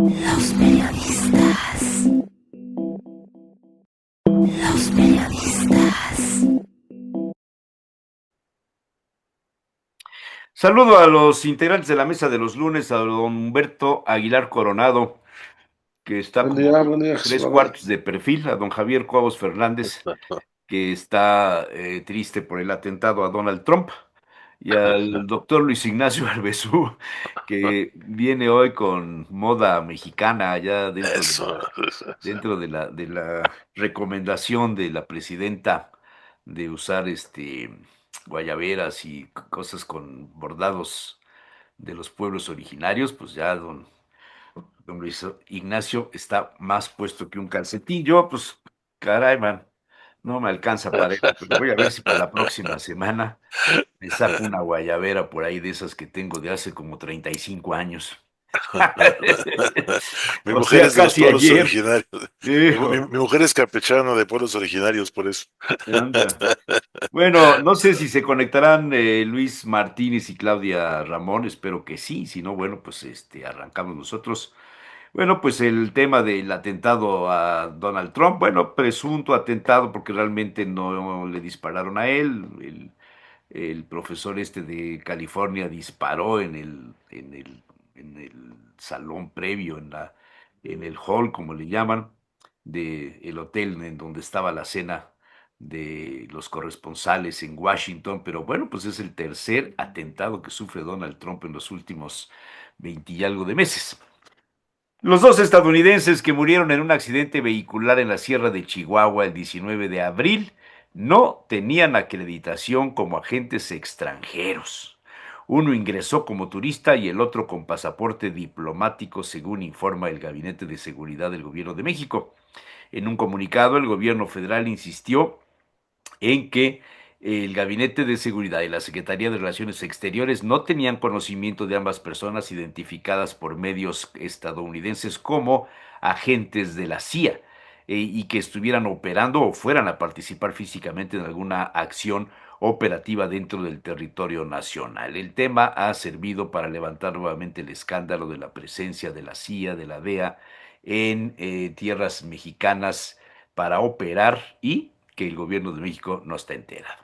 Los periodistas. Los periodistas. Saludo a los integrantes de la mesa de los lunes, a don Humberto Aguilar Coronado, que está como Buen día, Jesús tres Manuel. cuartos de perfil, a don Javier Cuavos Fernández, que está triste por el atentado a Donald Trump, y al doctor Luis Ignacio Arbezú, que viene hoy con moda mexicana, ya Eso. dentro de la recomendación de la presidenta de usar guayaberas y cosas con bordados de los pueblos originarios. Pues ya don Luis Ignacio está más puesto que un calcetín. Yo, pues, caray, man, no me alcanza para eso, pero voy a ver si para la próxima semana me saco una guayabera por ahí de esas que tengo de hace como 35 años. Mi O mujer sea, es de los casi pueblos ayer. originarios. Hijo, Mi mujer es campechana de pueblos originarios, por eso. anda. Bueno, no sé si se conectarán Luis Martínez y Claudia Ramón, espero que sí, si no, bueno, pues arrancamos nosotros. Bueno, pues el tema del atentado a Donald Trump, bueno, presunto atentado porque realmente no le dispararon a él. El profesor de California disparó en el salón previo, en el hall, como le llaman, del hotel en donde estaba la cena de los corresponsales en Washington. Pero bueno, pues es el tercer atentado que sufre Donald Trump en los últimos 20 y algo de meses. Los dos estadounidenses que murieron en un accidente vehicular en la Sierra de Chihuahua el 19 de abril no tenían acreditación como agentes extranjeros. Uno ingresó como turista y el otro con pasaporte diplomático, según informa el Gabinete de Seguridad del Gobierno de México. En un comunicado, el gobierno federal insistió en que el Gabinete de Seguridad y la Secretaría de Relaciones Exteriores no tenían conocimiento de ambas personas identificadas por medios estadounidenses como agentes de la CIA, y que estuvieran operando o fueran a participar físicamente en alguna acción operativa dentro del territorio nacional. El tema ha servido para levantar nuevamente el escándalo de la presencia de la CIA, de la DEA, en tierras mexicanas para operar, y que el gobierno de México no está enterado.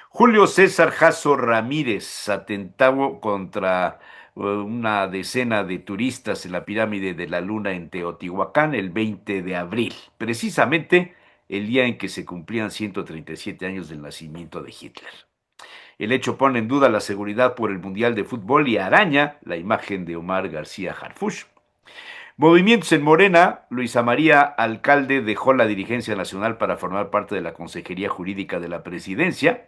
Julio César Jasso Ramírez atentado contra una decena de turistas en la pirámide de la Luna en Teotihuacán el 20 de abril, precisamente el día en que se cumplían 137 años del nacimiento de Hitler. El hecho pone en duda la seguridad por el Mundial de Fútbol y araña la imagen de Omar García Harfuch. Movimientos en Morena, Luisa María Alcalde dejó la dirigencia nacional para formar parte de la Consejería Jurídica de la Presidencia.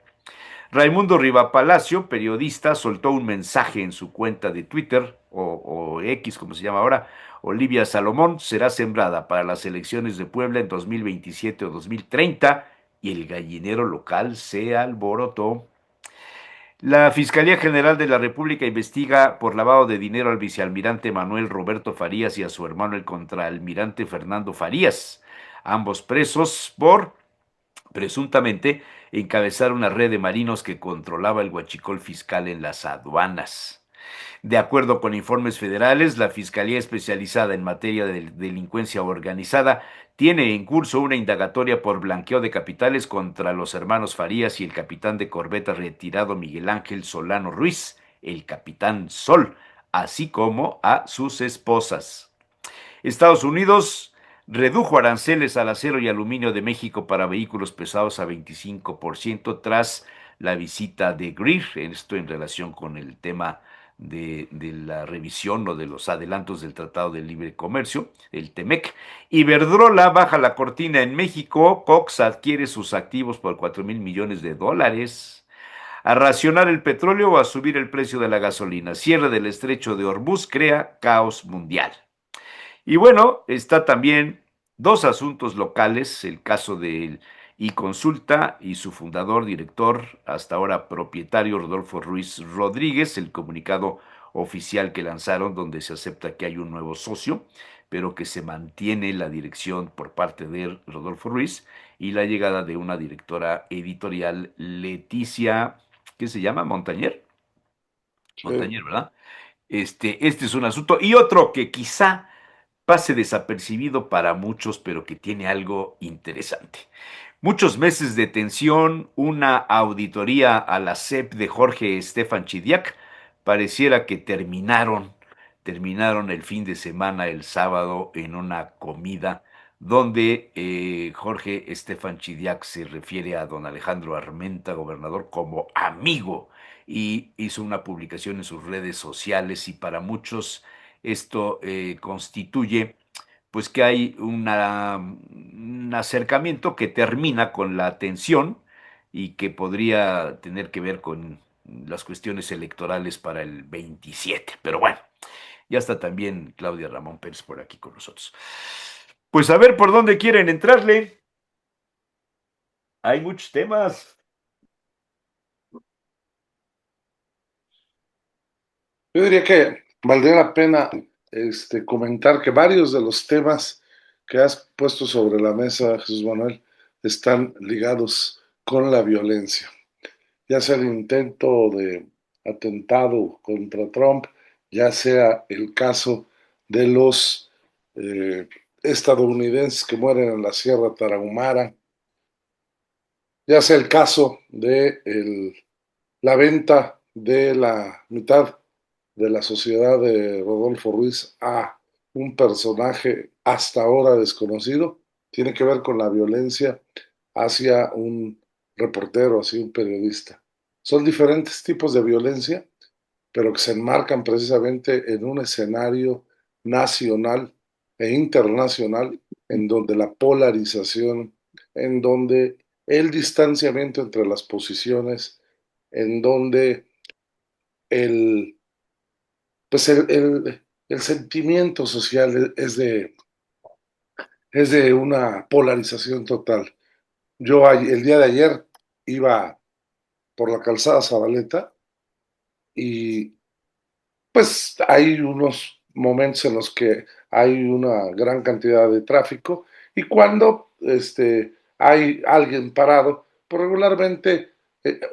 Raimundo Riva Palacio, periodista, soltó un mensaje en su cuenta de Twitter, o X como se llama ahora. Olivia Salomón será sembrada para las elecciones de Puebla en 2027 o 2030, y el gallinero local se alborotó. La Fiscalía General de la República investiga por lavado de dinero al vicealmirante Manuel Roberto Farías y a su hermano el contraalmirante Fernando Farías, ambos presos por presuntamente encabezar una red de marinos que controlaba el huachicol fiscal en las aduanas. De acuerdo con informes federales, la Fiscalía Especializada en Materia de Delincuencia Organizada tiene en curso una indagatoria por blanqueo de capitales contra los hermanos Farías y el capitán de corbeta retirado Miguel Ángel Solano Ruiz, el capitán Sol, así como a sus esposas. Estados Unidos redujo aranceles al acero y aluminio de México para vehículos pesados a 25% tras la visita de Greer, esto en relación con el tema de la revisión o de los adelantos del Tratado de Libre Comercio, el TEMEC. Iberdrola baja la cortina en México, Cox adquiere sus activos por 4,000 millones de dólares. A racionar el petróleo o a subir el precio de la gasolina. Cierre del estrecho de Hormuz crea caos mundial. Y bueno, está también dos asuntos locales, el caso del iConsulta y su fundador, director, hasta ahora propietario Rodolfo Ruiz Rodríguez, el comunicado oficial que lanzaron donde se acepta que hay un nuevo socio, pero que se mantiene la dirección por parte de Rodolfo Ruiz, y la llegada de una directora editorial, Leticia, ¿qué se llama? Montañer. Sí. Montañer, ¿verdad? Este es un asunto. Y otro que quizá pase desapercibido para muchos, pero que tiene algo interesante. Muchos meses de tensión, una auditoría a la SEP de Jorge Estefan Chidiac, pareciera que terminaron el fin de semana, el sábado, en una comida donde Jorge Estefan Chidiac se refiere a don Alejandro Armenta, gobernador, como amigo, y hizo una publicación en sus redes sociales, y para muchos esto constituye pues que hay un acercamiento que termina con la tensión y que podría tener que ver con las cuestiones electorales para el 27. Pero bueno, ya está también Claudia Ramón Pérez por aquí con nosotros. Pues a ver por dónde quieren entrarle. Hay muchos temas. Yo diría que valdría la pena comentar que varios de los temas que has puesto sobre la mesa, Jesús Manuel, están ligados con la violencia, ya sea el intento de atentado contra Trump, ya sea el caso de los eh, estadounidenses que mueren en la Sierra Tarahumara, ya sea el caso de la venta de la mitad de la sociedad de Rodolfo Ruiz a un personaje hasta ahora desconocido, tiene que ver con la violencia hacia un reportero, hacia un periodista. Son diferentes tipos de violencia, pero que se enmarcan precisamente en un escenario nacional e internacional en donde la polarización, en donde el distanciamiento entre las posiciones, en donde el, pues el sentimiento social es de una polarización total. Yo el día de ayer iba por la calzada Zabaleta y pues hay unos momentos en los que hay una gran cantidad de tráfico y cuando hay alguien parado, pues regularmente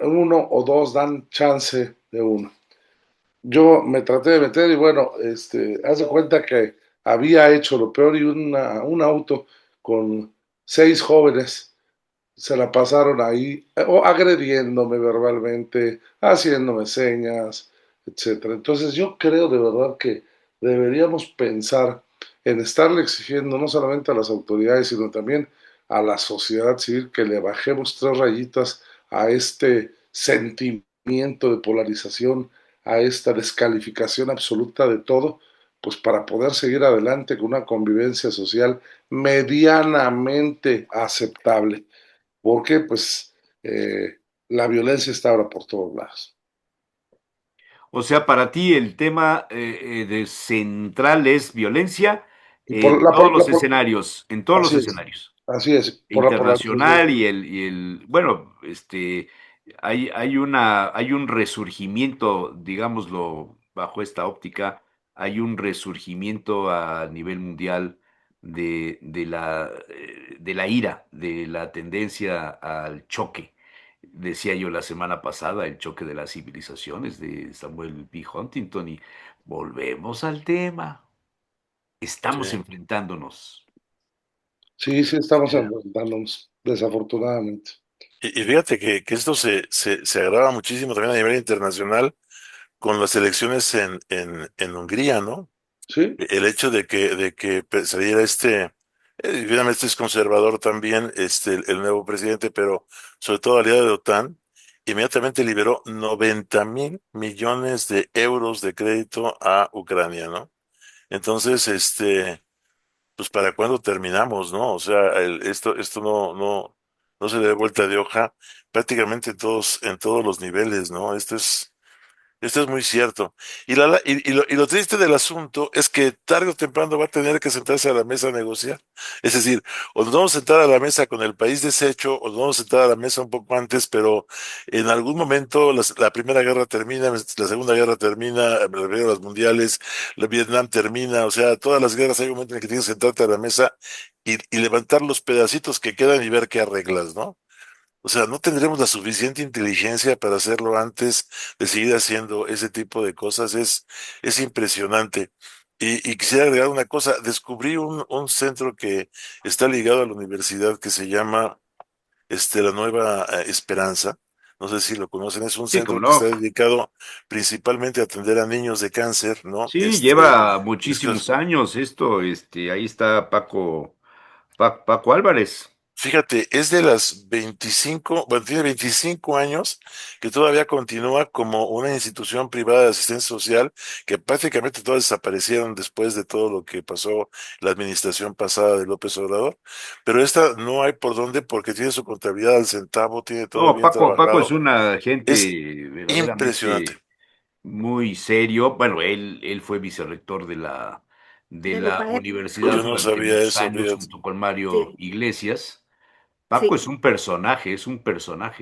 uno o dos dan chance de uno. Yo me traté de meter y bueno, haz de cuenta que había hecho lo peor y un auto con 6 jóvenes se la pasaron ahí, o agrediéndome verbalmente, haciéndome señas, etcétera. Entonces yo creo de verdad que deberíamos pensar en estarle exigiendo no solamente a las autoridades, sino también a la sociedad civil que le bajemos 3 rayitas a este sentimiento de polarización, a esta descalificación absoluta de todo, pues para poder seguir adelante con una convivencia social medianamente aceptable porque pues la violencia está ahora por todos lados. O sea, para ti el tema de central es violencia Y por en todos los escenarios, en todos los escenarios. así es, por la polarización. Internacional bueno, hay un resurgimiento, digámoslo, bajo esta óptica, hay un resurgimiento a nivel mundial de la ira, de la tendencia al choque. Decía yo la semana pasada, el choque de las civilizaciones de Samuel B. Huntington, y volvemos al tema. Estamos Sí. enfrentándonos. Sí, sí, estamos enfrentándonos, desafortunadamente. Y fíjate que esto se agrava muchísimo también a nivel internacional con las elecciones en Hungría, ¿no? Sí, El hecho de que saliera evidentemente es conservador también, el nuevo presidente, pero sobre todo aliado de la OTAN, inmediatamente liberó 90.000 millones de euros de crédito a Ucrania, ¿no? Entonces, pues ¿para cuándo terminamos, no? O sea, esto no se le dé vuelta de hoja prácticamente en todos los niveles, ¿no? Esto es muy cierto. Y lo triste del asunto es que tarde o temprano va a tener que sentarse a la mesa a negociar. Es decir, o nos vamos a sentar a la mesa con el país deshecho, o nos vamos a sentar a la mesa un poco antes, pero en algún momento la Primera Guerra termina, la Segunda Guerra termina, las guerras mundiales, la Vietnam termina, o sea, todas las guerras hay un momento en el que tienes que sentarte a la mesa y levantar los pedacitos que quedan y ver qué arreglas, ¿no? O sea, no tendremos la suficiente inteligencia para hacerlo antes de seguir haciendo ese tipo de cosas. Es impresionante. Y quisiera agregar una cosa, descubrí un centro que está ligado a la universidad que se llama la Nueva Esperanza. No sé si lo conocen, es un Sí, cómo centro que está no. dedicado principalmente a atender a niños de cáncer, ¿no? Sí, lleva Es que muchísimos años esto, ahí está Paco Álvarez. fíjate, es de las 25, bueno, tiene 25 años que todavía continúa como una institución privada de asistencia social que prácticamente todas desaparecieron después de todo lo que pasó la administración pasada de López Obrador, pero esta no hay por dónde porque tiene su contabilidad al centavo, tiene todo No, bien Paco es trabajado. una gente Es impresionante. verdaderamente muy serio. Bueno, él fue vicerrector de De la la UPAEP. universidad Yo no durante sabía muchos eso, años fíjate. junto con Mario Sí, Iglesias. Paco sí. es un personaje,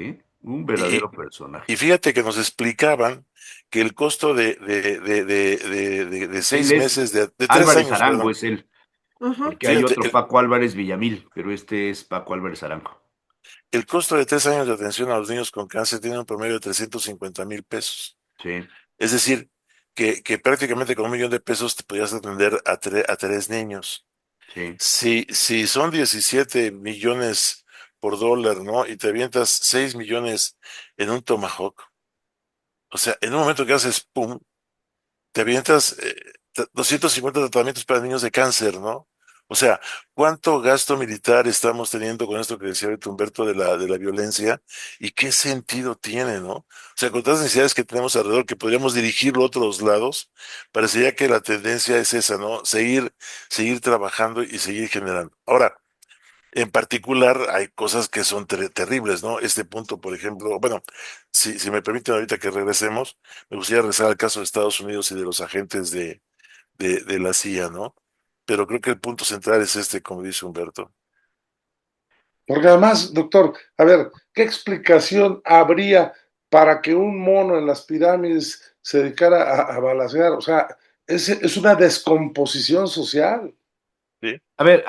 ¿eh? Un Y, verdadero y personaje. fíjate que nos explicaban que el costo de Él seis es meses, de tres Álvarez años, Arango, perdón. es él, Ujú. porque hay Fíjate, otro Paco Álvarez Villamil, pero este es Paco Álvarez Arango. el costo de 3 años de atención a los niños con cáncer tiene un promedio de 350,000 pesos. Sí, Es decir, que prácticamente con 1 millón de pesos te podías atender a tres niños. sí. Si son 17 millones por dólar, ¿no? Y te avientas 6 millones en un Tomahawk, o sea, en un momento que haces pum, te avientas 250 tratamientos para niños de cáncer, ¿no? O sea, ¿cuánto gasto militar estamos teniendo con esto que decía ahorita Humberto de la violencia? ¿Y qué sentido tiene, no? O sea, con todas las necesidades que tenemos alrededor, que podríamos dirigirlo a otros lados, parecería que la tendencia es esa, ¿no? Seguir trabajando y seguir generando. Ahora, en particular, hay cosas que son terribles, ¿no? Este punto, por ejemplo, bueno, si me permiten ahorita que regresemos, me gustaría regresar al caso de Estados Unidos y de los agentes de la CIA, ¿no? Pero creo que el punto central es este, como dice Humberto. Porque además, doctor, a ver, ¿qué explicación habría para que un mono en las pirámides se dedicara a balacear? O sea, es una descomposición social. ¿Sí? A ver.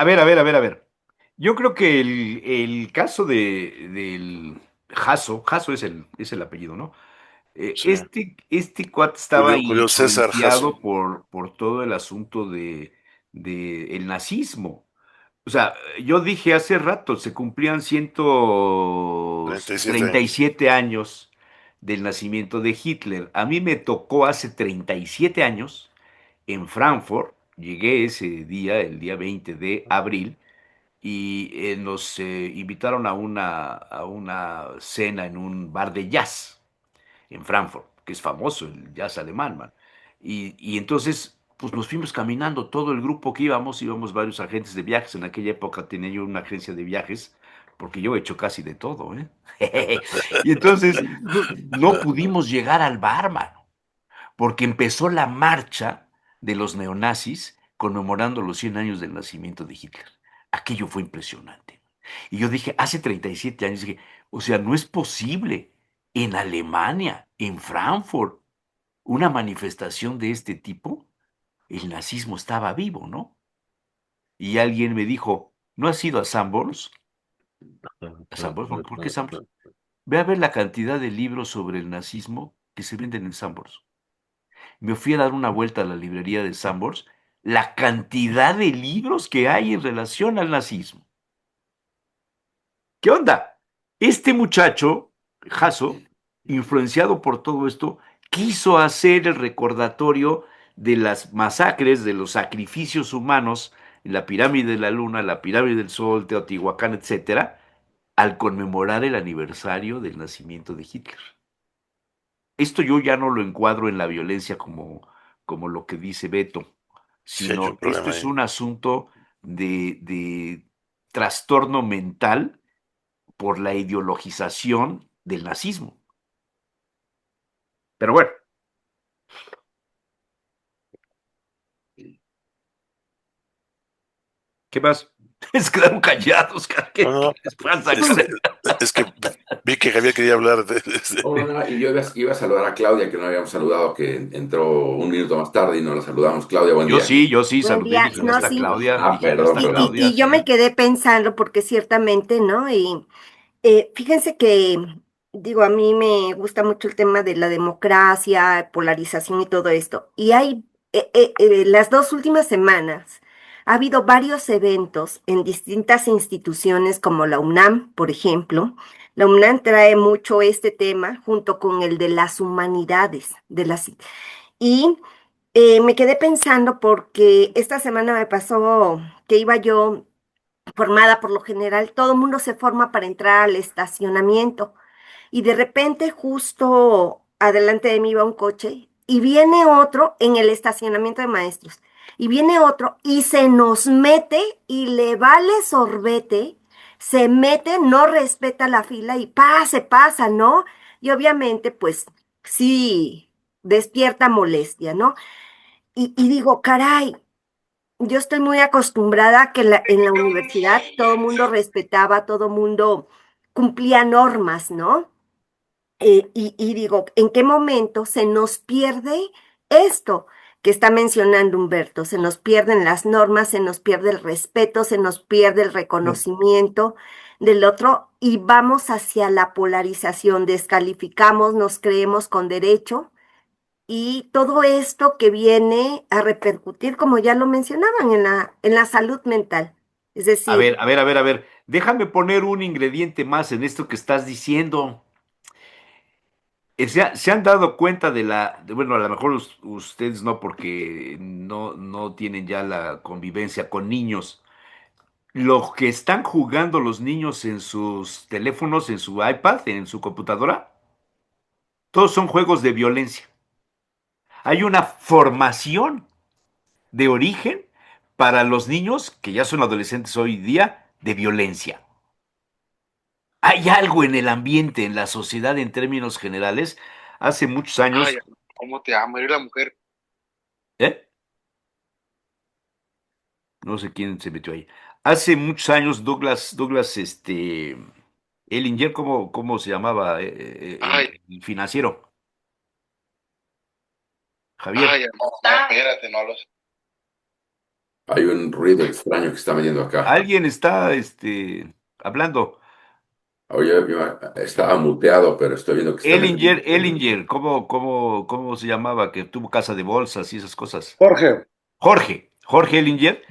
Yo creo que el caso del Jasso es el apellido, ¿no? Sí. Este cuate estaba Julio César Jasso. influenciado por todo el asunto de el nazismo. O sea, yo dije hace rato, se cumplían 37 años. 137 años del nacimiento de Hitler. A mí me tocó hace 37 años en Frankfurt, llegué ese día, el día 20 de abril, y nos invitaron a una cena en un bar de jazz en Frankfurt, que es famoso, el jazz alemán, man. Y entonces, pues nos fuimos caminando, todo el grupo que íbamos varios agentes de viajes. En aquella época tenía yo una agencia de viajes, porque yo he hecho casi de todo, ¿eh? Y entonces no pudimos llegar al bar, mano, porque empezó la marcha de los neonazis conmemorando los 100 años del nacimiento de Hitler. Aquello fue impresionante. Y yo dije, hace 37 años, dije, o sea, no es posible en Alemania, en Frankfurt, una manifestación de este tipo. El nazismo estaba vivo, ¿no? Y alguien me dijo, ¿no has ido a Sanborns? ¿A Sanborns? ¿Por qué Sanborns? Ve a ver la cantidad de libros sobre el nazismo que se venden en Sanborns. Me fui a dar una vuelta a la librería de Sanborns, la cantidad de libros que hay en relación al nazismo. ¿Qué onda? Este muchacho, Jasso, influenciado por todo esto, quiso hacer el recordatorio de las masacres, de los sacrificios humanos en la pirámide de la Luna, la pirámide del Sol, Teotihuacán, etcétera, al conmemorar el aniversario del nacimiento de Hitler. Esto yo ya no lo encuadro en la violencia como lo que dice Beto, Sí, hay sino un esto problema es ahí. un asunto de trastorno mental por la ideologización del nazismo. Pero bueno, ¿qué más? Se quedaron callados, cara. No, ¿Qué no, les pasa? este, es que vi que Javier quería hablar Oh, no, no, y yo iba a saludar a Claudia, que no habíamos saludado, que entró un minuto más tarde y no la saludamos. Claudia, buen día. Yo sí, Buen saludé, día. dije, no No, está sí. Claudia, Ah, dije, no perdón, está Y, perdón. y, Claudia, y yo me sí. quedé pensando, porque ciertamente, ¿no? Y fíjense que, digo, a mí me gusta mucho el tema de la democracia, polarización y todo esto. Y hay las 2 últimas semanas ha habido varios eventos en distintas instituciones como la UNAM, por ejemplo. La UNAM trae mucho este tema junto con el de las humanidades, y me quedé pensando porque esta semana me pasó que iba yo formada, por lo general, todo el mundo se forma para entrar al estacionamiento. Y de repente justo adelante de mí iba un coche y viene otro en el estacionamiento de maestros. Y viene otro y se nos mete y le vale sorbete, se mete, no respeta la fila y pasa, ¿no? Y obviamente, pues sí, despierta molestia, ¿no? Y digo, caray, yo estoy muy acostumbrada a que en la universidad todo el mundo respetaba, todo el mundo cumplía normas, ¿no? Y digo, ¿en qué momento se nos pierde esto que está mencionando Humberto? Se nos pierden las normas, se nos pierde el respeto, se nos pierde el reconocimiento del otro y vamos hacia la polarización, descalificamos, nos creemos con derecho y todo esto que viene a repercutir, como ya lo mencionaban, en la salud mental. Es A decir, ver, a ver, a ver, a ver. Déjame poner un ingrediente más en esto que estás diciendo. Se han dado cuenta bueno, a lo mejor ustedes no, porque no tienen ya la convivencia con niños. Lo que están jugando los niños en sus teléfonos, en su iPad, en su computadora, todos son juegos de violencia. Hay una formación de origen para los niños, que ya son adolescentes hoy día, de violencia. Hay algo en el ambiente, en la sociedad en términos generales. Hace muchos años, Ay, cómo te amo, eres la mujer. ¿eh? No sé quién se metió ahí. Hace muchos años, Douglas, Ellinger, ¿cómo se llamaba? Ay, El financiero, Javier. ay, amor, no, espérate, no lo sé. Hay un ruido extraño que está viniendo acá. Alguien está, hablando. Oye, yo estaba muteado, pero estoy viendo que está Ellinger, metiendo ruido. Ellinger, ¿cómo se llamaba? Que tuvo casa de bolsas y esas cosas. Jorge, Jorge Ellinger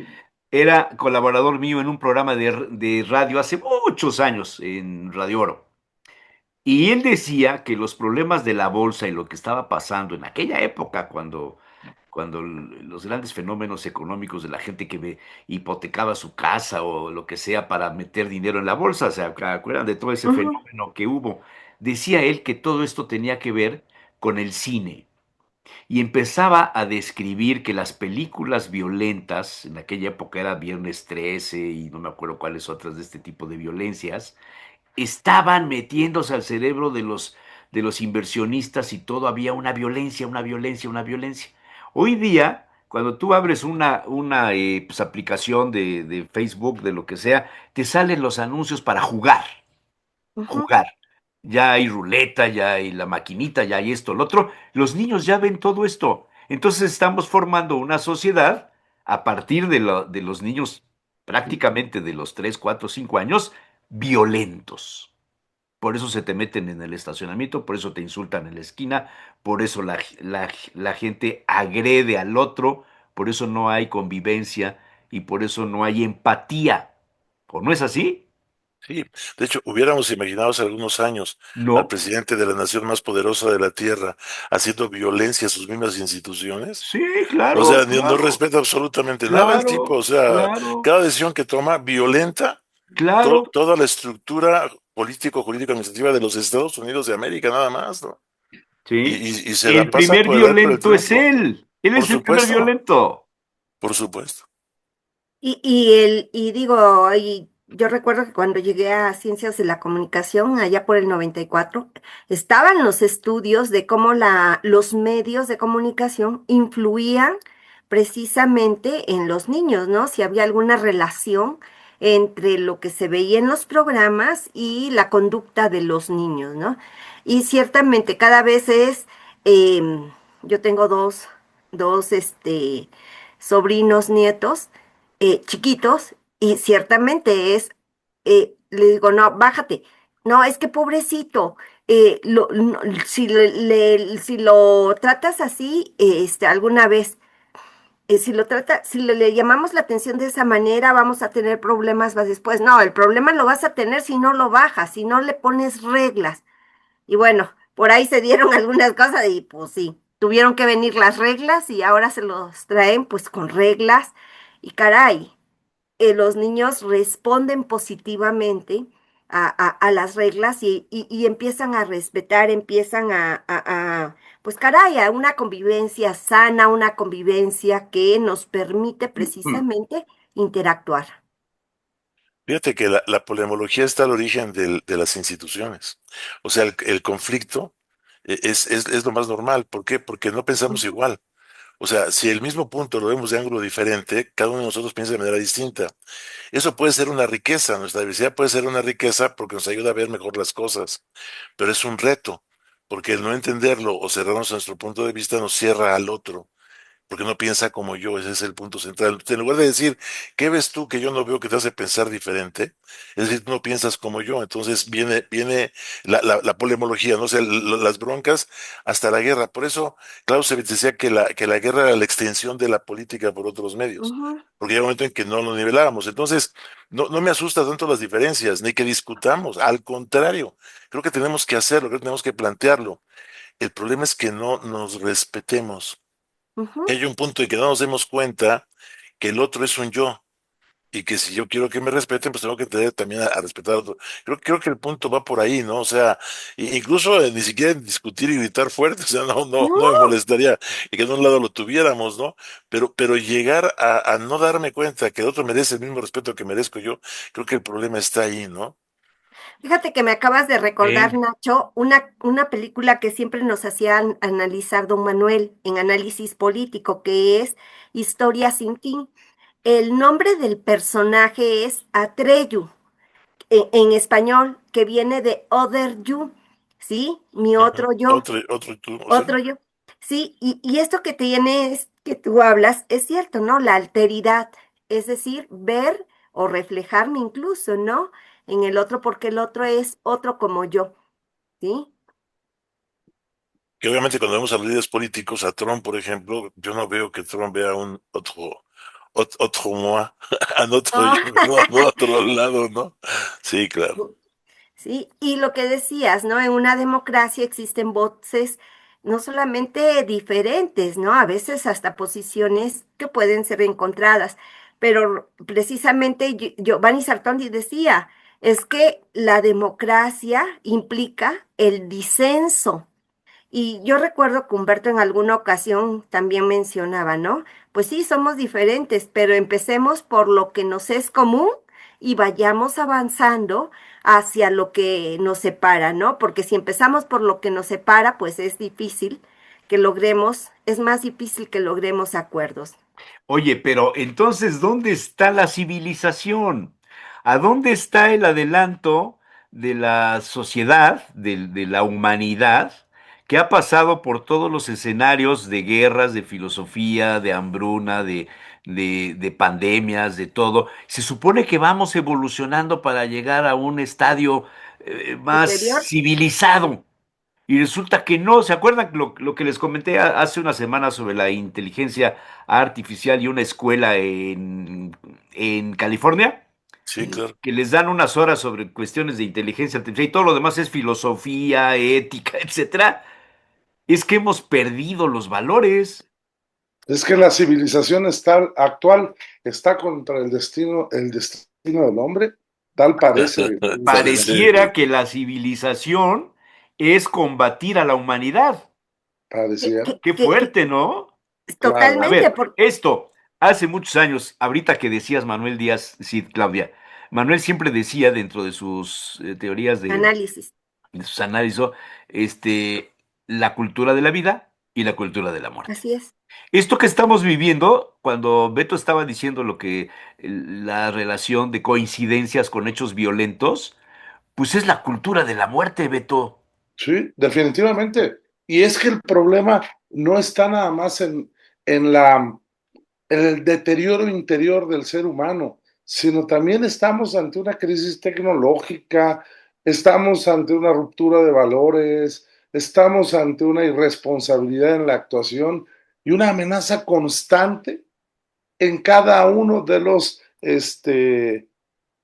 era colaborador mío en un programa de radio hace muchos años en Radio Oro. Y él decía que los problemas de la bolsa y lo que estaba pasando en aquella época, cuando los grandes fenómenos económicos de la gente que hipotecaba su casa o lo que sea para meter dinero en la bolsa, ¿se acuerdan de todo ese ujú, fenómeno que hubo? Decía él que todo esto tenía que ver con el cine y empezaba a describir que las películas violentas, en aquella época era Viernes 13 y no me acuerdo cuáles otras de este tipo de violencias, estaban metiéndose al cerebro de los inversionistas y todo había una violencia, una violencia, una violencia. Hoy día, cuando tú abres una pues, aplicación de Facebook, de lo que sea, te salen los anuncios para jugar, ujú. jugar. Ya hay ruleta, ya hay la maquinita, ya hay esto, lo otro. Los niños ya ven todo esto. Entonces estamos formando una sociedad a partir de los niños prácticamente de los 3, 4, 5 años, violentos. Por eso se te meten en el estacionamiento, por eso te insultan en la esquina, por eso la gente agrede al otro, por eso no hay convivencia y por eso no hay empatía. ¿O no es así? Sí, de hecho, hubiéramos imaginado hace algunos años al No. presidente de la nación más poderosa de la Tierra haciendo violencia a sus mismas instituciones. Sí, O claro, sea, no claro, respeta absolutamente nada el tipo. claro, O sea, claro, cada decisión que toma violenta claro. toda la estructura político, jurídico, administrativa de los Estados Unidos de América, nada más, ¿no? Sí. Y se la El pasa primer por el arco del violento es triunfo. él. Él Por es el primer supuesto, violento. por supuesto. Y digo, yo recuerdo que cuando llegué a Ciencias de la Comunicación, allá por el 94, estaban los estudios de cómo los medios de comunicación influían precisamente en los niños, ¿no? Si había alguna relación entre lo que se veía en los programas y la conducta de los niños, ¿no? Y ciertamente cada vez yo tengo dos, sobrinos, nietos chiquitos, y ciertamente le digo, no, bájate, no, es que pobrecito, si lo tratas así, alguna vez. si le llamamos la atención de esa manera, vamos a tener problemas más después. No, el problema lo vas a tener si no lo bajas, si no le pones reglas. Y bueno, por ahí se dieron algunas cosas y pues sí, tuvieron que venir las reglas y ahora se los traen pues con reglas. Y caray, los niños responden positivamente a las reglas y empiezan a respetar, empiezan pues caray, a una convivencia sana, una convivencia que nos permite precisamente interactuar. Fíjate que la polemología está al origen de las instituciones. O sea, el conflicto es lo más normal. ¿Por qué? Porque no pensamos Ujú, igual. O sea, si el mismo punto lo vemos de ángulo diferente, cada uno de nosotros piensa de manera distinta. Eso puede ser una riqueza, nuestra diversidad puede ser una riqueza porque nos ayuda a ver mejor las cosas, pero es un reto, porque el no entenderlo o cerrarnos a nuestro punto de vista nos cierra al otro porque no piensa como yo, ese es el punto central. En lugar de decir, ¿qué ves tú que yo no veo que te hace pensar diferente? Es decir, tú no piensas como yo, entonces viene la polemología, ¿no? O sea, las broncas hasta la guerra. Por eso Clausewitz decía que la guerra era la extensión de la política por otros medios, ujú, porque llega un momento en que no lo nivelábamos. Entonces, no me asusta tanto las diferencias, ni que discutamos, al contrario, creo que tenemos que hacerlo, creo que tenemos que plantearlo. El problema es que no nos respetemos que ujú. hay un punto en que no nos demos cuenta que el otro es un yo y que si yo quiero que me respeten, pues tengo que entender también a respetar al otro. Creo que el punto va por ahí, ¿no? O sea, incluso ni siquiera en discutir y gritar fuerte, o sea, no me No, molestaría y que de un lado lo tuviéramos, ¿no? Pero llegar a no darme cuenta que el otro merece el mismo respeto que merezco yo, creo que el problema está ahí, ¿no? fíjate que me acabas de recordar, Eh, Nacho, una película que siempre nos hacía analizar don Manuel en análisis político, que es Historia sin fin. El nombre del personaje es Atreyu, en español, que viene de Other You, ¿sí? Mi Ajá. otro yo, Otro tú, o sea, otro yo. Sí, y esto que tienes, que tú hablas, es cierto, ¿no? La alteridad, es decir, ver o reflejarme incluso, ¿no? En el otro, porque el otro es otro como yo, ¿sí? que obviamente cuando vemos a los líderes políticos, a Trump, por ejemplo, yo no veo que Trump vea un otro moi, al otro yo, Ah, no, al otro lado, ¿no? Sí, claro. sí, y lo que decías, ¿no? En una democracia existen voces no solamente diferentes, ¿no? A veces hasta posiciones que pueden ser encontradas, pero precisamente Giovanni Sartori decía, es que la democracia implica el disenso. Y yo recuerdo que Humberto en alguna ocasión también mencionaba, ¿no? Pues sí, somos diferentes, pero empecemos por lo que nos es común y vayamos avanzando hacia lo que nos separa, ¿no? Porque si empezamos por lo que nos separa, pues es difícil que logremos, es más difícil que logremos acuerdos. Oye, pero entonces, ¿dónde está la civilización? ¿A dónde está el adelanto de la sociedad, de la humanidad, que ha pasado por todos los escenarios de guerras, de filosofía, de hambruna, de pandemias, de todo? Se supone que vamos evolucionando para llegar a un estadio más Superior. civilizado. Y resulta que no, ¿se acuerdan lo que les comenté hace una semana sobre la inteligencia artificial y una escuela en California? Sí, claro. Que les dan unas horas sobre cuestiones de inteligencia artificial y todo lo demás es filosofía, ética, etcétera. Es que hemos perdido los valores. Es que la civilización actual está contra el destino del hombre, tal parece, definitivamente. Sí, Pareciera que la civilización es combatir a la humanidad. Que, Pareciera, que, Qué que, que- fuerte, ¿no? claro. A Totalmente, ver, por esto, hace muchos años, ahorita que decías Manuel Díaz, sí, Claudia, Manuel siempre decía dentro de sus teorías análisis. de sus análisis, la cultura de la vida y la cultura de la muerte. Así es. Esto que estamos viviendo, cuando Beto estaba diciendo lo que la relación de coincidencias con hechos violentos, pues es la cultura de la muerte, Beto. Sí, definitivamente. Y es que el problema no está nada más en el deterioro interior del ser humano, sino también estamos ante una crisis tecnológica, estamos ante una ruptura de valores, estamos ante una irresponsabilidad en la actuación y una amenaza constante en cada uno de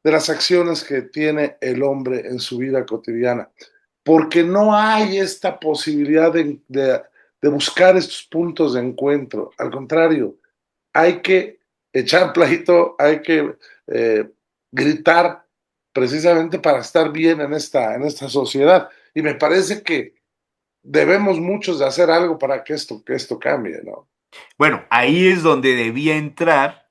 de las acciones que tiene el hombre en su vida cotidiana, porque no hay esta posibilidad de buscar estos puntos de encuentro. Al contrario, hay que echar pleito, hay que gritar precisamente para estar bien en esta sociedad. Y me parece que debemos muchos de hacer algo para que esto cambie, ¿no? Bueno, ahí es donde debía entrar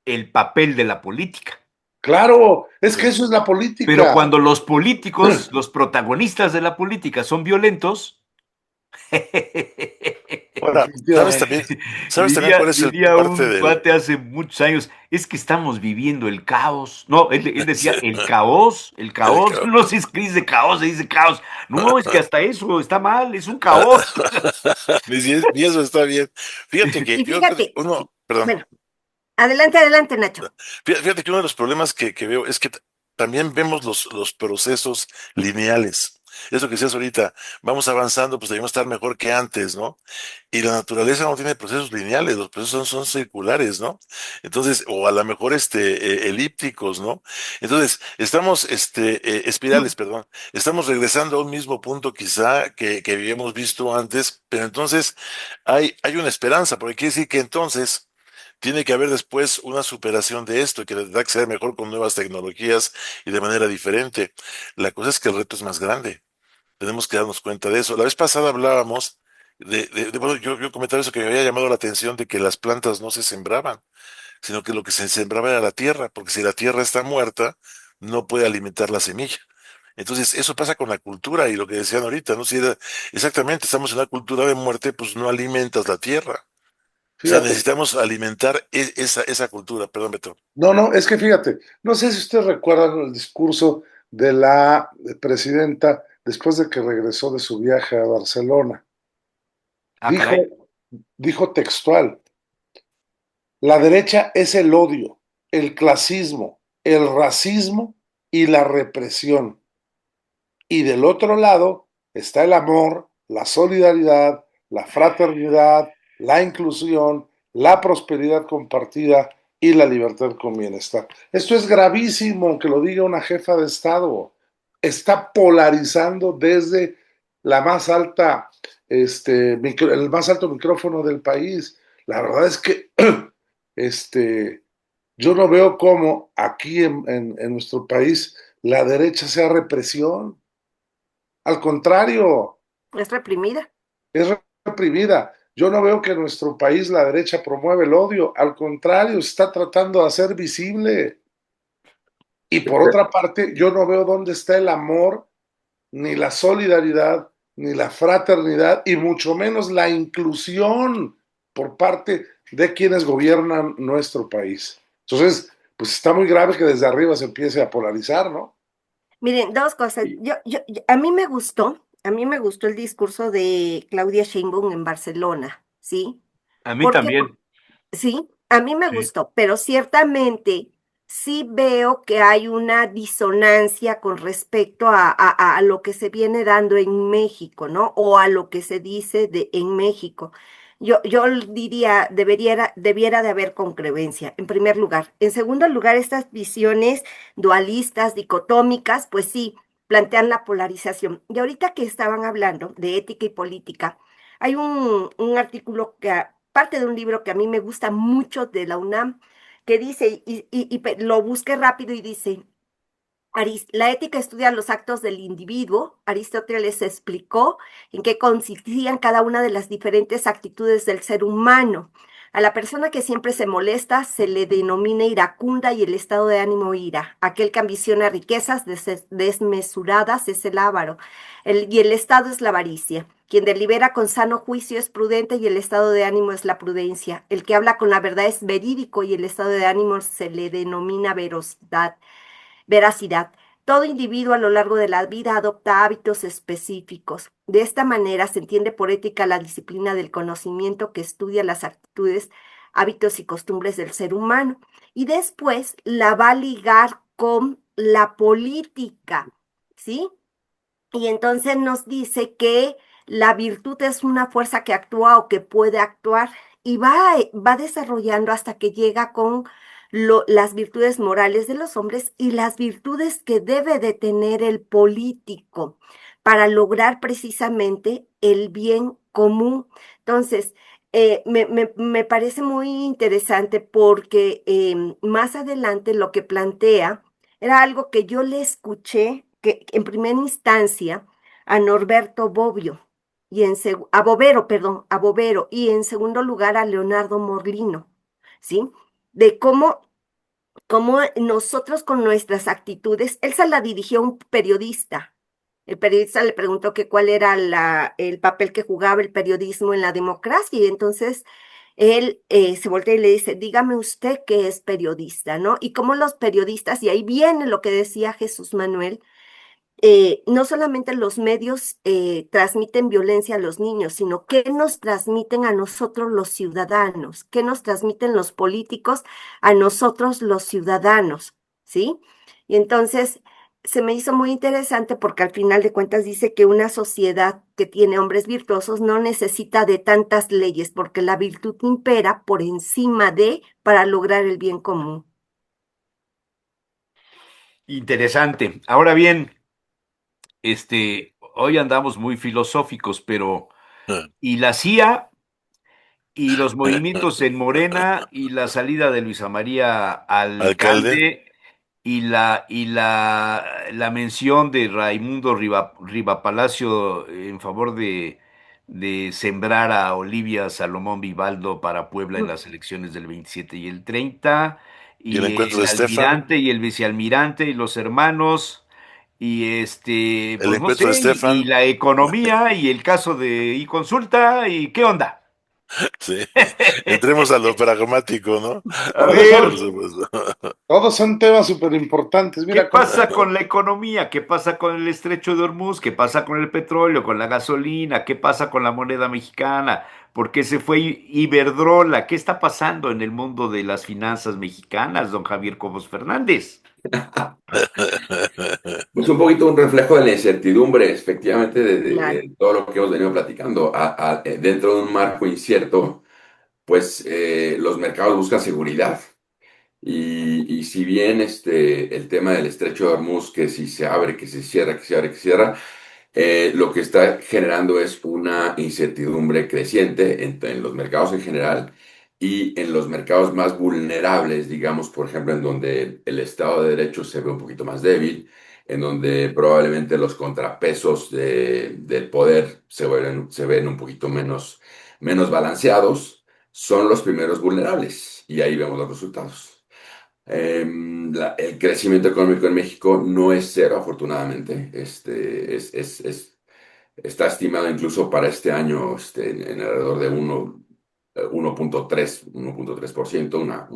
el papel de la política. Claro, es que Sí. eso es la Pero política. cuando los políticos, los protagonistas de la política son violentos, Ahora, Definitivamente. sabes también cuál es el diría parte un del... cuate hace muchos años, es que estamos viviendo el caos. No, él Sí, decía el el caos, caos. no sé si es que dice caos, se dice caos. No, es que hasta eso está mal, es un caos. Ni eso está bien. Fíjate que Y fíjate, perdón, bueno, adelante, Nacho. fíjate que uno de los problemas que veo es que también vemos los procesos lineales. Eso que decías ahorita, vamos avanzando, pues debemos estar mejor que antes, ¿no? Y la naturaleza no tiene procesos lineales, los procesos son circulares, ¿no? Entonces, o a lo mejor elípticos, ¿no? Entonces, estamos, espirales, perdón, estamos regresando a un mismo punto quizá que habíamos visto antes, pero entonces hay una esperanza, porque quiere decir que entonces tiene que haber después una superación de esto, y que tendrá que ser mejor con nuevas tecnologías y de manera diferente. La cosa es que el reto es más grande. Tenemos que darnos cuenta de eso. La vez pasada hablábamos bueno, yo comentaba eso que me había llamado la atención de que las plantas no se sembraban, sino que lo que se sembraba era la tierra, porque si la tierra está muerta, no puede alimentar la semilla. Entonces, eso pasa con la cultura y lo que decían ahorita, ¿no? Exactamente, estamos en una cultura de muerte, pues no alimentas la tierra. O sea, Fíjate, necesitamos alimentar esa cultura. Perdón, Beto. no, es que fíjate, no sé si ustedes recuerdan el discurso de la presidenta después de que regresó de su viaje a Barcelona. Ah, caray. Dijo textual, la derecha es el odio, el clasismo, el racismo y la represión. Y del otro lado está el amor, la solidaridad, la fraternidad, la inclusión, la prosperidad compartida y la libertad con bienestar. Esto es gravísimo que lo diga una jefa de Estado. Está polarizando desde la más alta, el más alto micrófono del país. La verdad es que yo no veo cómo aquí en nuestro país la derecha sea represión. Al contrario, Es reprimida. es reprimida. Yo no veo que en nuestro país la derecha promueve el odio. Al contrario, está tratando de hacer visible. Y por otra parte, yo no veo dónde está el amor, ni la solidaridad, ni la fraternidad, y mucho menos la inclusión por parte de quienes gobiernan nuestro país. Entonces, pues está muy grave que desde arriba se empiece a polarizar, ¿no? Miren, dos cosas. A mí me gustó el discurso de Claudia Sheinbaum en Barcelona, ¿sí? A mí Porque también. sí, a mí me Sí. gustó, pero ciertamente sí veo que hay una disonancia con respecto a lo que se viene dando en México, ¿no? O a lo que se dice en México. Yo diría, debiera de haber congruencia, en primer lugar. En segundo lugar, estas visiones dualistas, dicotómicas, pues sí, plantean la polarización. Y ahorita que estaban hablando de ética y política, hay un artículo parte de un libro que a mí me gusta mucho de la UNAM, que dice, lo busqué rápido y dice, la ética estudia los actos del individuo. Aristóteles explicó en qué consistían cada una de las diferentes actitudes del ser humano. A la persona que siempre se molesta se le denomina iracunda y el estado de ánimo ira. Aquel que ambiciona riquezas desmesuradas es el avaro. Y el estado es la avaricia. Quien delibera con sano juicio es prudente y el estado de ánimo es la prudencia. El que habla con la verdad es verídico y el estado de ánimo se le denomina veracidad. Todo individuo a lo largo de la vida adopta hábitos específicos. De esta manera se entiende por ética la disciplina del conocimiento que estudia las actitudes, hábitos y costumbres del ser humano. Y después la va a ligar con la política, ¿sí? Y entonces nos dice que la virtud es una fuerza que actúa o que puede actuar y va desarrollando hasta que llega con las virtudes morales de los hombres y las virtudes que debe de tener el político para lograr precisamente el bien común. Entonces, me parece muy interesante porque más adelante lo que plantea era algo que yo le escuché que en primera instancia a Norberto Bobbio y a Bovero, perdón, a Bovero y en segundo lugar a Leonardo Morlino, ¿sí? De cómo nosotros con nuestras actitudes, él se la dirigió a un periodista. El periodista le preguntó que cuál era el papel que jugaba el periodismo en la democracia y entonces él se voltea y le dice, dígame usted qué es periodista, ¿no? Y cómo los periodistas, y ahí viene lo que decía Jesús Manuel, no solamente los medios transmiten violencia a los niños, sino qué nos transmiten a nosotros los ciudadanos, qué nos transmiten los políticos a nosotros los ciudadanos, ¿sí? Y entonces se me hizo muy interesante porque al final de cuentas dice que una sociedad que tiene hombres virtuosos no necesita de tantas leyes porque la virtud impera por encima de para lograr el bien común. Interesante. Ahora bien, hoy andamos muy filosóficos, pero ¿y la CIA y los movimientos en Morena y la salida de Luisa María Alcalde, alcalde y la mención de Raimundo Riva Palacio en favor de sembrar a Olivia Salomón Vivaldo para Puebla en las elecciones del 27 y el 30, y el y encuentro el de Estefan, almirante y el vicealmirante y los hermanos, y el pues no encuentro de sé, y Estefan, la economía y el caso de iConsulta, y qué onda. sí. Entremos a lo pragmático, ¿no? A Todos ver, Por son, supuesto. todos son temas súper importantes. ¿qué Mira, pasa con la economía? ¿Qué pasa con el estrecho de Hormuz? ¿Qué pasa con el petróleo, con la gasolina? ¿Qué pasa con la moneda mexicana? ¿Por qué se fue Iberdrola? ¿Qué está pasando en el mundo de las finanzas mexicanas, don Javier Cobos Fernández? Pues un poquito un reflejo de la incertidumbre, efectivamente, Claro. de todo lo que hemos venido platicando. Dentro de un marco incierto, pues los mercados buscan seguridad. Y si bien el tema del estrecho de Hormuz, que si se abre, que se cierra, que se abre, que se cierra, lo que está generando es una incertidumbre creciente en los mercados en general y en los mercados más vulnerables, digamos, por ejemplo, en donde el Estado de Derecho se ve un poquito más débil, en donde probablemente los contrapesos del poder se ven un poquito menos balanceados, son los primeros vulnerables y ahí vemos los resultados. El crecimiento económico en México no es cero, afortunadamente. Está estimado incluso para este año en alrededor de 1.3%, una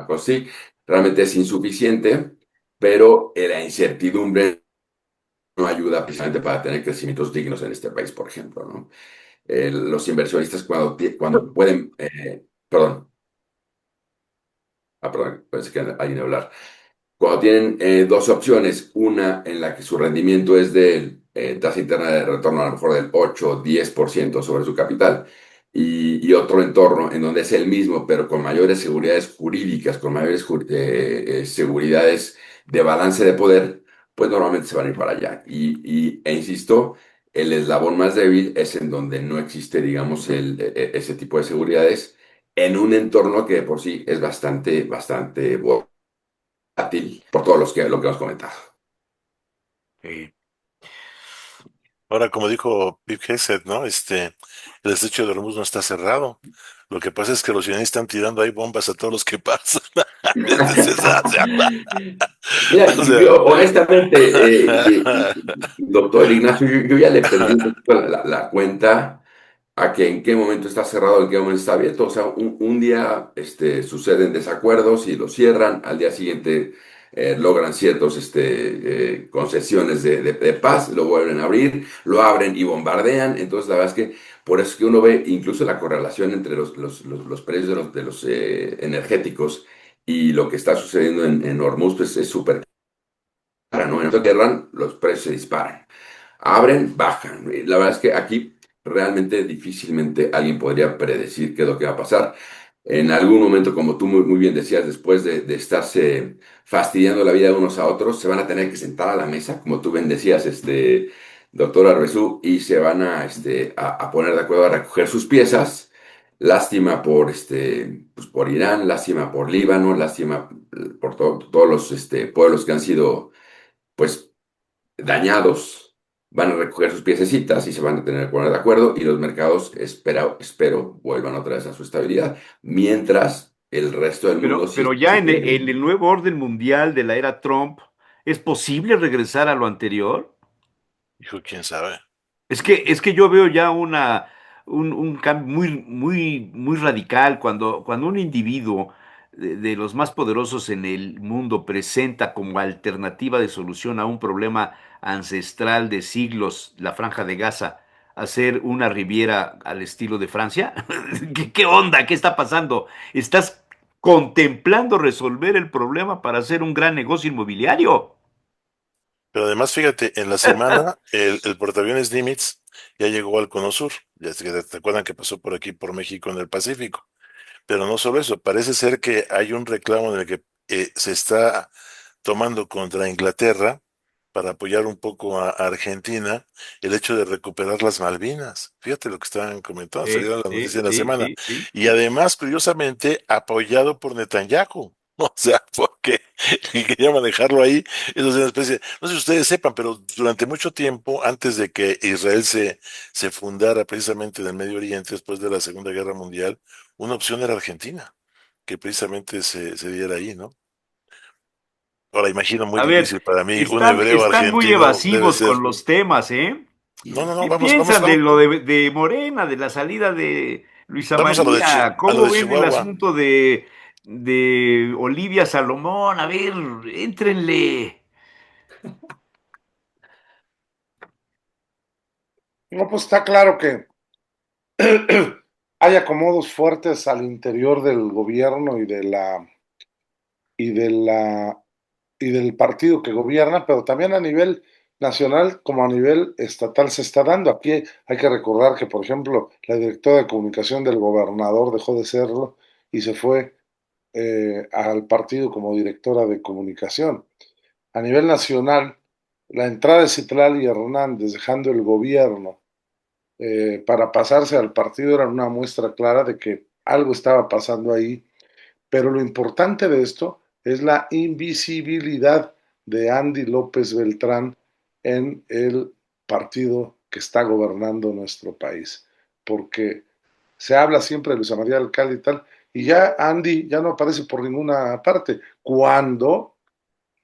cosa así. Realmente es insuficiente, pero la incertidumbre no ayuda precisamente para tener crecimientos dignos en este país, por ejemplo, ¿no? Los inversionistas cuando pueden, perdón, perdón, pensé que alguien iba a hablar. Cuando tienen dos opciones, una en la que su rendimiento es de tasa interna de retorno a lo mejor del 8 o 10% sobre su capital, y otro entorno en donde es el mismo, pero con mayores seguridades jurídicas, con mayores seguridades de balance de poder, pues normalmente se van a ir para allá. E insisto, el eslabón más débil es en donde no existe, digamos, ese tipo de seguridades en un entorno que de por sí es bastante volátil por todo lo que hemos comentado. Eh, Ahora, como dijo Pete Hegseth, ¿no? El estrecho de Hormuz no está cerrado. Lo que pasa es que los iraníes están tirando ahí bombas a todos los que pasan. Mira, O sea, yo honestamente, doctor Ignacio, yo ya le perdí un poquito la cuenta a que en qué momento está cerrado, en qué momento está abierto. O sea, un día suceden desacuerdos y lo cierran, al día siguiente logran ciertas concesiones de paz, lo vuelven a abrir, lo abren y bombardean. Entonces, la verdad es que por eso es que uno ve incluso la correlación entre los precios de los energéticos y lo que está sucediendo en Hormuz, pues es súper clara, ¿no? En otro cierran, los precios se disparan. Abren, bajan. La verdad es que aquí realmente difícilmente alguien podría predecir qué es lo que va a pasar. En algún momento, como tú muy bien decías, después de estarse fastidiando la vida de unos a otros, se van a tener que sentar a la mesa, como tú bien decías, doctor Arbezú, y se van a poner de acuerdo a recoger sus piezas. Lástima por, pues por Irán, lástima por Líbano, lástima por todos los pueblos que han sido, pues, dañados. Van a recoger sus piececitas y se van a tener que poner de acuerdo y los mercados, espero, vuelvan otra vez a su estabilidad, mientras el resto del mundo Pero ya en el nuevo orden mundial de la era Trump, ¿es posible regresar a lo anterior? Hijo, quién sabe. Es que yo veo ya un cambio muy radical cuando un individuo de los más poderosos en el mundo presenta como alternativa de solución a un problema ancestral de siglos, la Franja de Gaza, hacer una Riviera al estilo de Francia. ¿Qué onda? ¿Qué está pasando? ¿Estás contemplando resolver el problema para hacer un gran negocio inmobiliario? Pero además, fíjate, en la semana el portaaviones Nimitz ya llegó al Cono Sur. Ya te acuerdan que pasó por aquí, por México, en el Pacífico. Pero no solo eso, parece ser que hay un reclamo en el que se está tomando contra Inglaterra para apoyar un poco a Argentina el hecho de recuperar las Malvinas. Fíjate lo que estaban comentando, Sí, salieron las sí, noticias en la sí, semana. sí, sí, Y sí. además, curiosamente, apoyado por Netanyahu. O sea, porque quería manejarlo ahí. Eso es una especie, no sé si ustedes sepan, pero durante mucho tiempo, antes de que Israel se fundara precisamente en el Medio Oriente, después de la Segunda Guerra Mundial, una opción era Argentina, que precisamente se diera ahí, ¿no? Ahora imagino muy A ver, difícil para mí, un hebreo están muy argentino debe evasivos ser. con los temas, ¿eh? No, no, no, ¿Qué vamos, vamos, piensan de vamos, lo de Morena, de la salida de Luisa vamos a lo de María? a lo ¿Cómo de ven el Chihuahua. asunto de Olivia Salomón? A ver, éntrenle. No, pues está claro que hay acomodos fuertes al interior del gobierno y de la y del partido que gobierna, pero también a nivel nacional como a nivel estatal se está dando. Aquí hay que recordar que, por ejemplo, la directora de comunicación del gobernador dejó de serlo y se fue al partido como directora de comunicación. A nivel nacional, la entrada de Citlali Hernández dejando el gobierno para pasarse al partido era una muestra clara de que algo estaba pasando ahí, pero lo importante de esto es la invisibilidad de Andy López Beltrán en el partido que está gobernando nuestro país, porque se habla siempre de Luisa María Alcalde y tal, y ya Andy ya no aparece por ninguna parte, cuando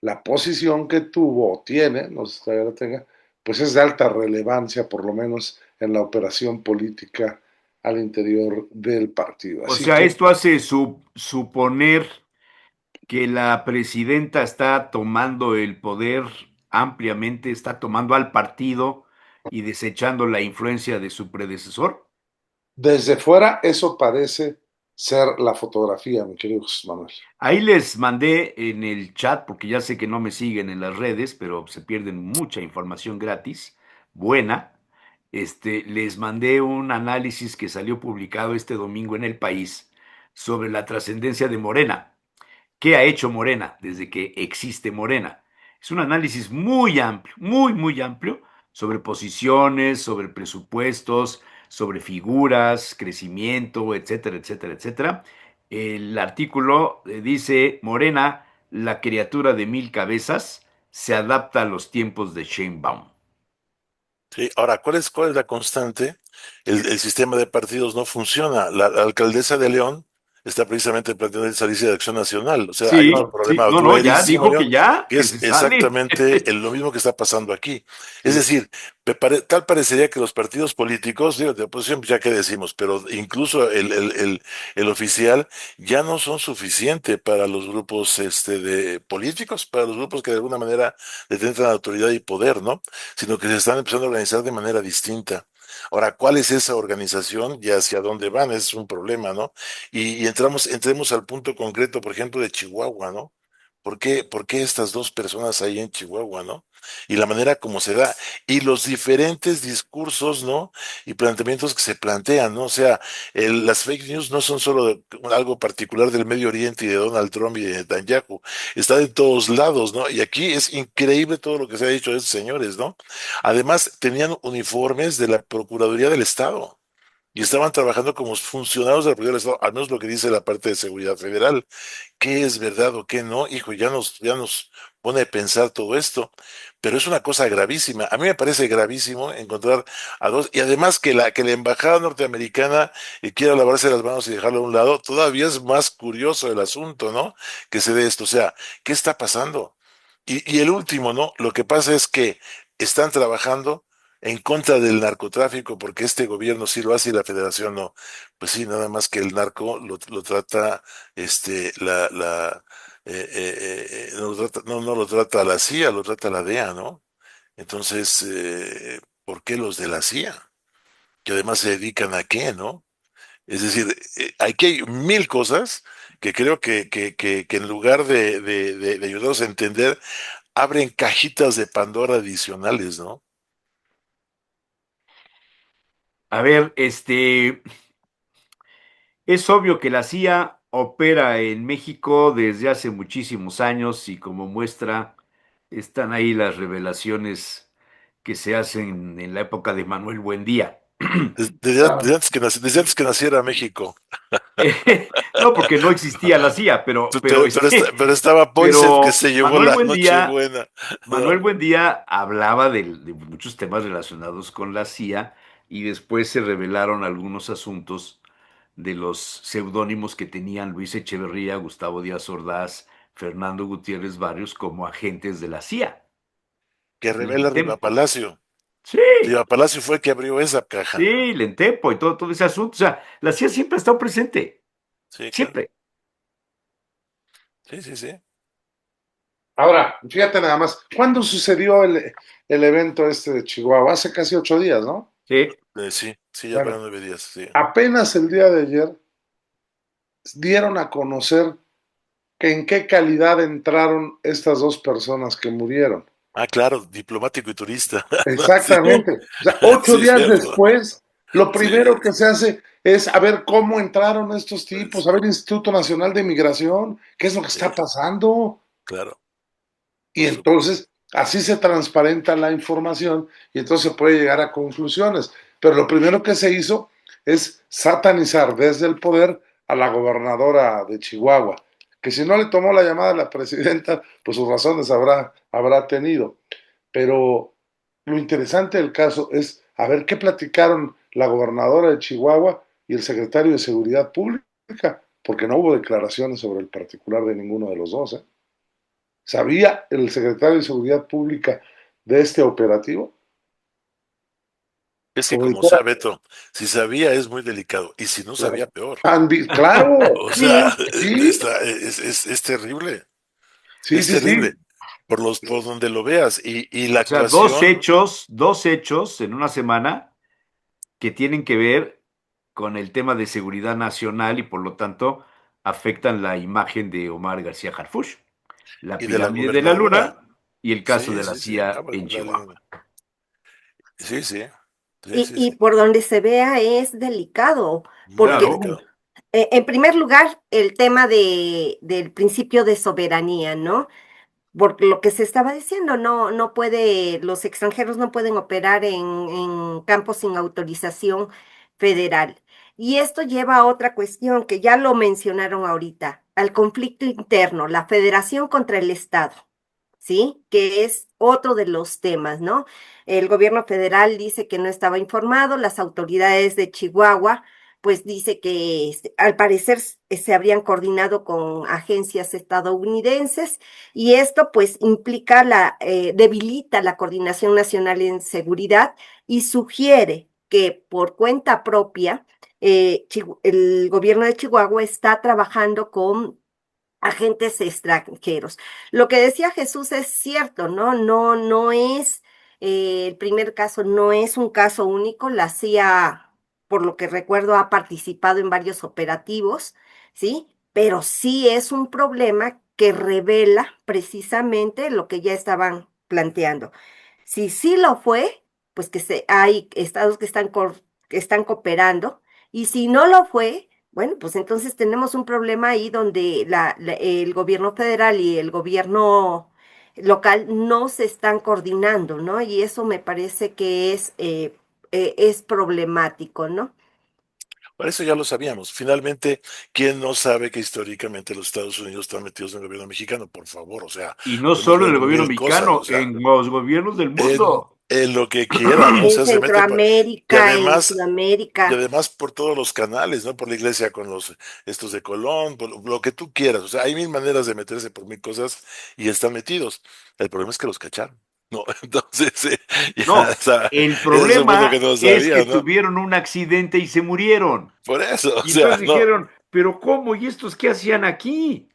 la posición que tuvo o tiene, no sé si todavía la tenga, pues es de alta relevancia, por lo menos en la operación política al interior del partido. O Así sea, que esto hace suponer que la presidenta está tomando el poder ampliamente, está tomando al partido y desechando la influencia de su predecesor. desde fuera eso parece ser la fotografía, mi querido Jesús Manuel. Ahí les mandé en el chat, porque ya sé que no me siguen en las redes, pero se pierden mucha información gratis, buena. Les mandé un análisis que salió publicado este domingo en El País sobre la trascendencia de Morena. ¿Qué ha hecho Morena desde que existe Morena? Es un análisis muy amplio, muy amplio, sobre posiciones, sobre presupuestos, sobre figuras, crecimiento, etcétera, etcétera, etcétera. El artículo dice, Morena, la criatura de mil cabezas, se adapta a los tiempos de Sheinbaum. Sí, ahora, ¿cuál es la constante? El sistema de partidos no funciona. La alcaldesa de León está precisamente planteando salirse de Acción Nacional. O sea, hay un Sí, sí, problema no, no, ya durísimo, dijo que León, ya, que que es se sale. exactamente lo mismo que está pasando aquí. Es Sí. decir, tal parecería que los partidos políticos, digo, de oposición, pues ya que decimos, pero incluso el oficial ya no son suficientes para los grupos de políticos, para los grupos que de alguna manera detentan autoridad y poder, ¿no? Sino que se están empezando a organizar de manera distinta. Ahora, ¿cuál es esa organización y hacia dónde van? Ese es un problema, ¿no? Y entremos al punto concreto, por ejemplo, de Chihuahua, ¿no? por qué estas dos personas ahí en Chihuahua, ¿no? Y la manera como se da, y los diferentes discursos, ¿no? Y planteamientos que se plantean, ¿no? O sea, las fake news no son solo algo particular del Medio Oriente y de Donald Trump y de Netanyahu, está de todos lados, ¿no? Y aquí es increíble todo lo que se ha dicho de estos señores, ¿no? Además, tenían uniformes de la Procuraduría del Estado. Y estaban trabajando como funcionarios de la Procuraduría del Estado, al menos lo que dice la parte de seguridad federal. ¿Qué es verdad o qué no? Hijo, ya nos pone a pensar todo esto, pero es una cosa gravísima. A mí me parece gravísimo encontrar a dos, y además que la embajada norteamericana quiera lavarse las manos y dejarlo a un lado, todavía es más curioso el asunto, ¿no? Que se dé esto. O sea, ¿qué está pasando? Y el último, ¿no? Lo que pasa es que están trabajando en contra del narcotráfico porque este gobierno sí lo hace y la federación no. Pues sí, nada más que el narco lo trata no lo trata, no lo trata la CIA, lo trata la DEA, ¿no? Entonces, ¿por qué los de la CIA? Que además se dedican a qué, ¿no? Es decir, aquí hay mil cosas que creo que en lugar de ayudarnos a entender, abren cajitas de Pandora adicionales, ¿no? A ver, es obvio que la CIA opera en México desde hace muchísimos años y como muestra están ahí las revelaciones que se hacen en la época de Manuel Buendía. Claro. Desde antes que naciera México. No, porque no existía la CIA, Pero estaba Poinsett que pero se llevó la noche buena. Manuel Buendía hablaba de muchos temas relacionados con la CIA y después se revelaron algunos asuntos de los seudónimos que tenían Luis Echeverría, Gustavo Díaz Ordaz, Fernando Gutiérrez Barrios como agentes de la CIA. Que revela Riva Lentempo. Palacio. Sí, Riva Palacio fue el que abrió esa caja. sí, Lentempo y todo ese asunto. O sea, la CIA siempre ha estado presente, Sí, claro. siempre. Sí, sí, sí. Ahora, fíjate nada más, ¿cuándo sucedió el evento este de Chihuahua? Hace casi 8 días, ¿no? Sí, Sí, sí, ya Bueno, para 9 días, sí. apenas el día de ayer dieron a conocer que en qué calidad entraron estas dos personas que murieron. Ah, claro, diplomático y turista. Sí, Exactamente. O sea, ocho sí, días cierto. después, lo Sí, primero que se hace es a ver cómo entraron estos tipos, a ver Instituto Nacional de Migración, qué es lo que sí, está pasando. claro, Y por supuesto. entonces así se transparenta la información y entonces se puede llegar a conclusiones. Pero lo primero que se hizo es satanizar desde el poder a la gobernadora de Chihuahua, que si no le tomó la llamada a la presidenta, pues sus razones habrá tenido. Pero lo interesante del caso es a ver qué platicaron la gobernadora de Chihuahua y el secretario de Seguridad Pública, porque no hubo declaraciones sobre el particular de ninguno de los dos, ¿eh? ¿Sabía el secretario de Seguridad Pública de este operativo? Es que Como como dijera, sea Beto, si sabía es muy delicado, y si no sabía, peor. claro, O sea, Sí, sí, es terrible, sí, es sí, sí, terrible, por donde lo veas, y la o sea, actuación, dos hechos en una semana que tienen que ver con el tema de seguridad nacional y por lo tanto afectan la imagen de Omar García Harfuch, la y de la pirámide de la gobernadora. luna y el caso Sí, de la sí, sí, ah, CIA bueno, en Chihuahua. sí, sí, sí, y, sí, y sí, por donde se vea es delicado, muy porque Claro, delicado. en primer lugar, el tema del principio de soberanía, ¿no? Por lo que se estaba diciendo, no puede, los extranjeros no pueden operar en campos sin autorización federal. Y esto lleva a otra cuestión que ya lo mencionaron ahorita, al conflicto interno, la federación contra el Estado. ¿Sí? Que es otro de los temas, ¿no? El gobierno federal dice que no estaba informado, las autoridades de Chihuahua, pues dice que al parecer se habrían coordinado con agencias estadounidenses y esto pues implica debilita la coordinación nacional en seguridad y sugiere que por cuenta propia, el gobierno de Chihuahua está trabajando con agentes extranjeros. Lo que decía Jesús es cierto, ¿no? No es el primer caso, no es un caso único. La CIA, por lo que recuerdo, ha participado en varios operativos, ¿sí? Pero sí es un problema que revela precisamente lo que ya estaban planteando. Si sí lo fue, pues hay estados que están cooperando, y si no lo fue, bueno, pues entonces tenemos un problema ahí donde el gobierno federal y el gobierno local no se están coordinando, ¿no? Y eso me parece que es problemático, ¿no? Por eso ya lo sabíamos. Finalmente, ¿quién no sabe que históricamente los Estados Unidos están metidos en el gobierno mexicano? Por favor, o sea, Y no podemos solo en ver el gobierno mil cosas, mexicano, o sea, en los gobiernos del en, mundo. en lo que quiera, ¿no? O En sea, se meten por, y Centroamérica, en además, y Sudamérica. además por todos los canales, ¿no? Por la iglesia con estos de Colón, por lo que tú quieras. O sea, hay mil maneras de meterse por mil cosas y están metidos. El problema es que los cacharon. No, entonces, ya, o No, sea, el eso fue lo que problema no es que sabía, ¿no? tuvieron un accidente y se murieron. Por eso, o Y sea, entonces no. dijeron, pero ¿cómo? ¿Y estos qué hacían aquí?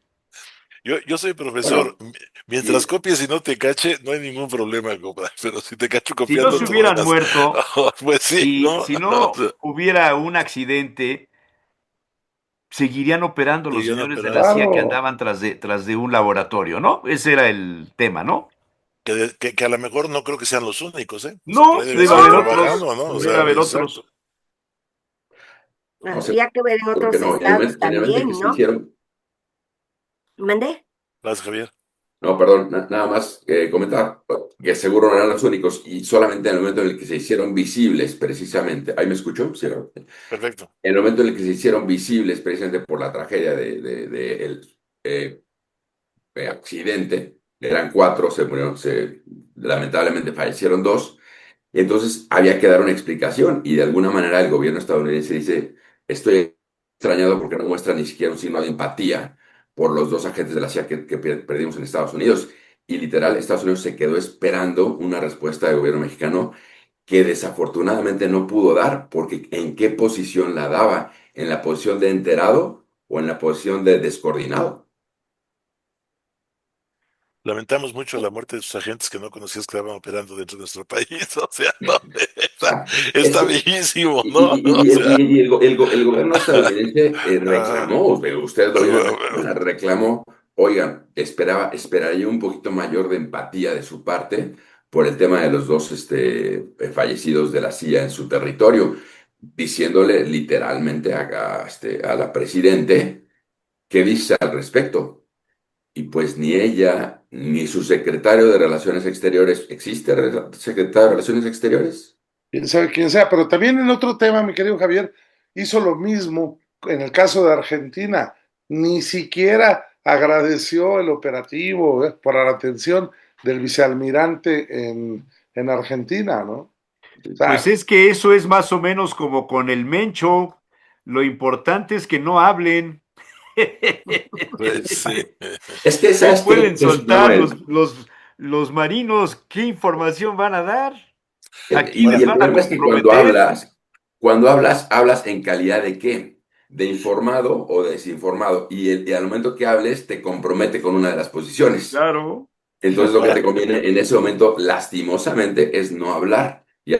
Yo soy profesor. Bueno, Mientras y, copies y no te cache, no hay ningún problema, compadre. Pero si te cacho Si no copiando, se hubieran truenas. muerto, Pues sí, ¿no? si O no sea, hubiera un accidente, seguirían operando los seguían señores de la operando. CIA que Claro, andaban tras de un laboratorio, ¿no? Ese era el tema, ¿no? Que a lo mejor no creo que sean los únicos, ¿eh? O sea, por No, ahí deben debe seguir haber No, otros, trabajando, ¿no? O debe sea, haber exacto. otros. no sé habría que ver en por qué otros no. estados En el momento en también, que se ¿no? hicieron, ¿Mandé? Vas, Javier. no, perdón, nada más comentar que seguro no eran los únicos y solamente en el momento en el que se hicieron visibles, precisamente, ¿ahí me escuchó? Sí, ¿no? Perfecto. En el momento en el que se hicieron visibles, precisamente por la tragedia de el eh, accidente, eran cuatro, se murieron, lamentablemente fallecieron dos. Y entonces había que dar una explicación y de alguna manera el gobierno estadounidense dice, estoy extrañado porque no muestra ni siquiera un signo de empatía por los dos agentes de la CIA que perdimos en Estados Unidos. Y literal, Estados Unidos se quedó esperando una respuesta del gobierno mexicano que desafortunadamente no pudo dar porque ¿en qué posición la daba? ¿En la posición de enterado o en la posición de descoordinado? Lamentamos mucho la muerte de sus agentes que no conocías que estaban operando dentro de nuestro país. O sea, no, O sea, es está que bellísimo, ¿no? O sea, el gobierno estadounidense ah, reclamó, ustedes lo vieron en la semana, reclamó, oigan, esperaría un poquito mayor de empatía de su parte por el tema de los dos fallecidos de la CIA en su territorio, diciéndole literalmente a la presidente qué dice al respecto. Y pues ni ella ni su secretario de Relaciones Exteriores, ¿existe secretario de Relaciones Exteriores? quién sabe quién sea, pero también en otro tema, mi querido Javier, hizo lo mismo en el caso de Argentina, ni siquiera agradeció el operativo por la atención del vicealmirante en Argentina, ¿no? O Pues sea, es que eso es más o menos como con el Mencho. Lo importante es que no hablen. pues sí. Es que, ¿Qué ¿sabes qué, pueden Jesús soltar Manuel? los marinos? ¿Qué información van a dar? Aquí Y les el van a problema es que comprometer. cuando hablas, hablas en calidad de qué? De informado o de desinformado. Y al momento que hables, te compromete con una de las posiciones. Claro. Entonces lo que te Ahora, conviene en ese momento, lastimosamente, es no hablar. Y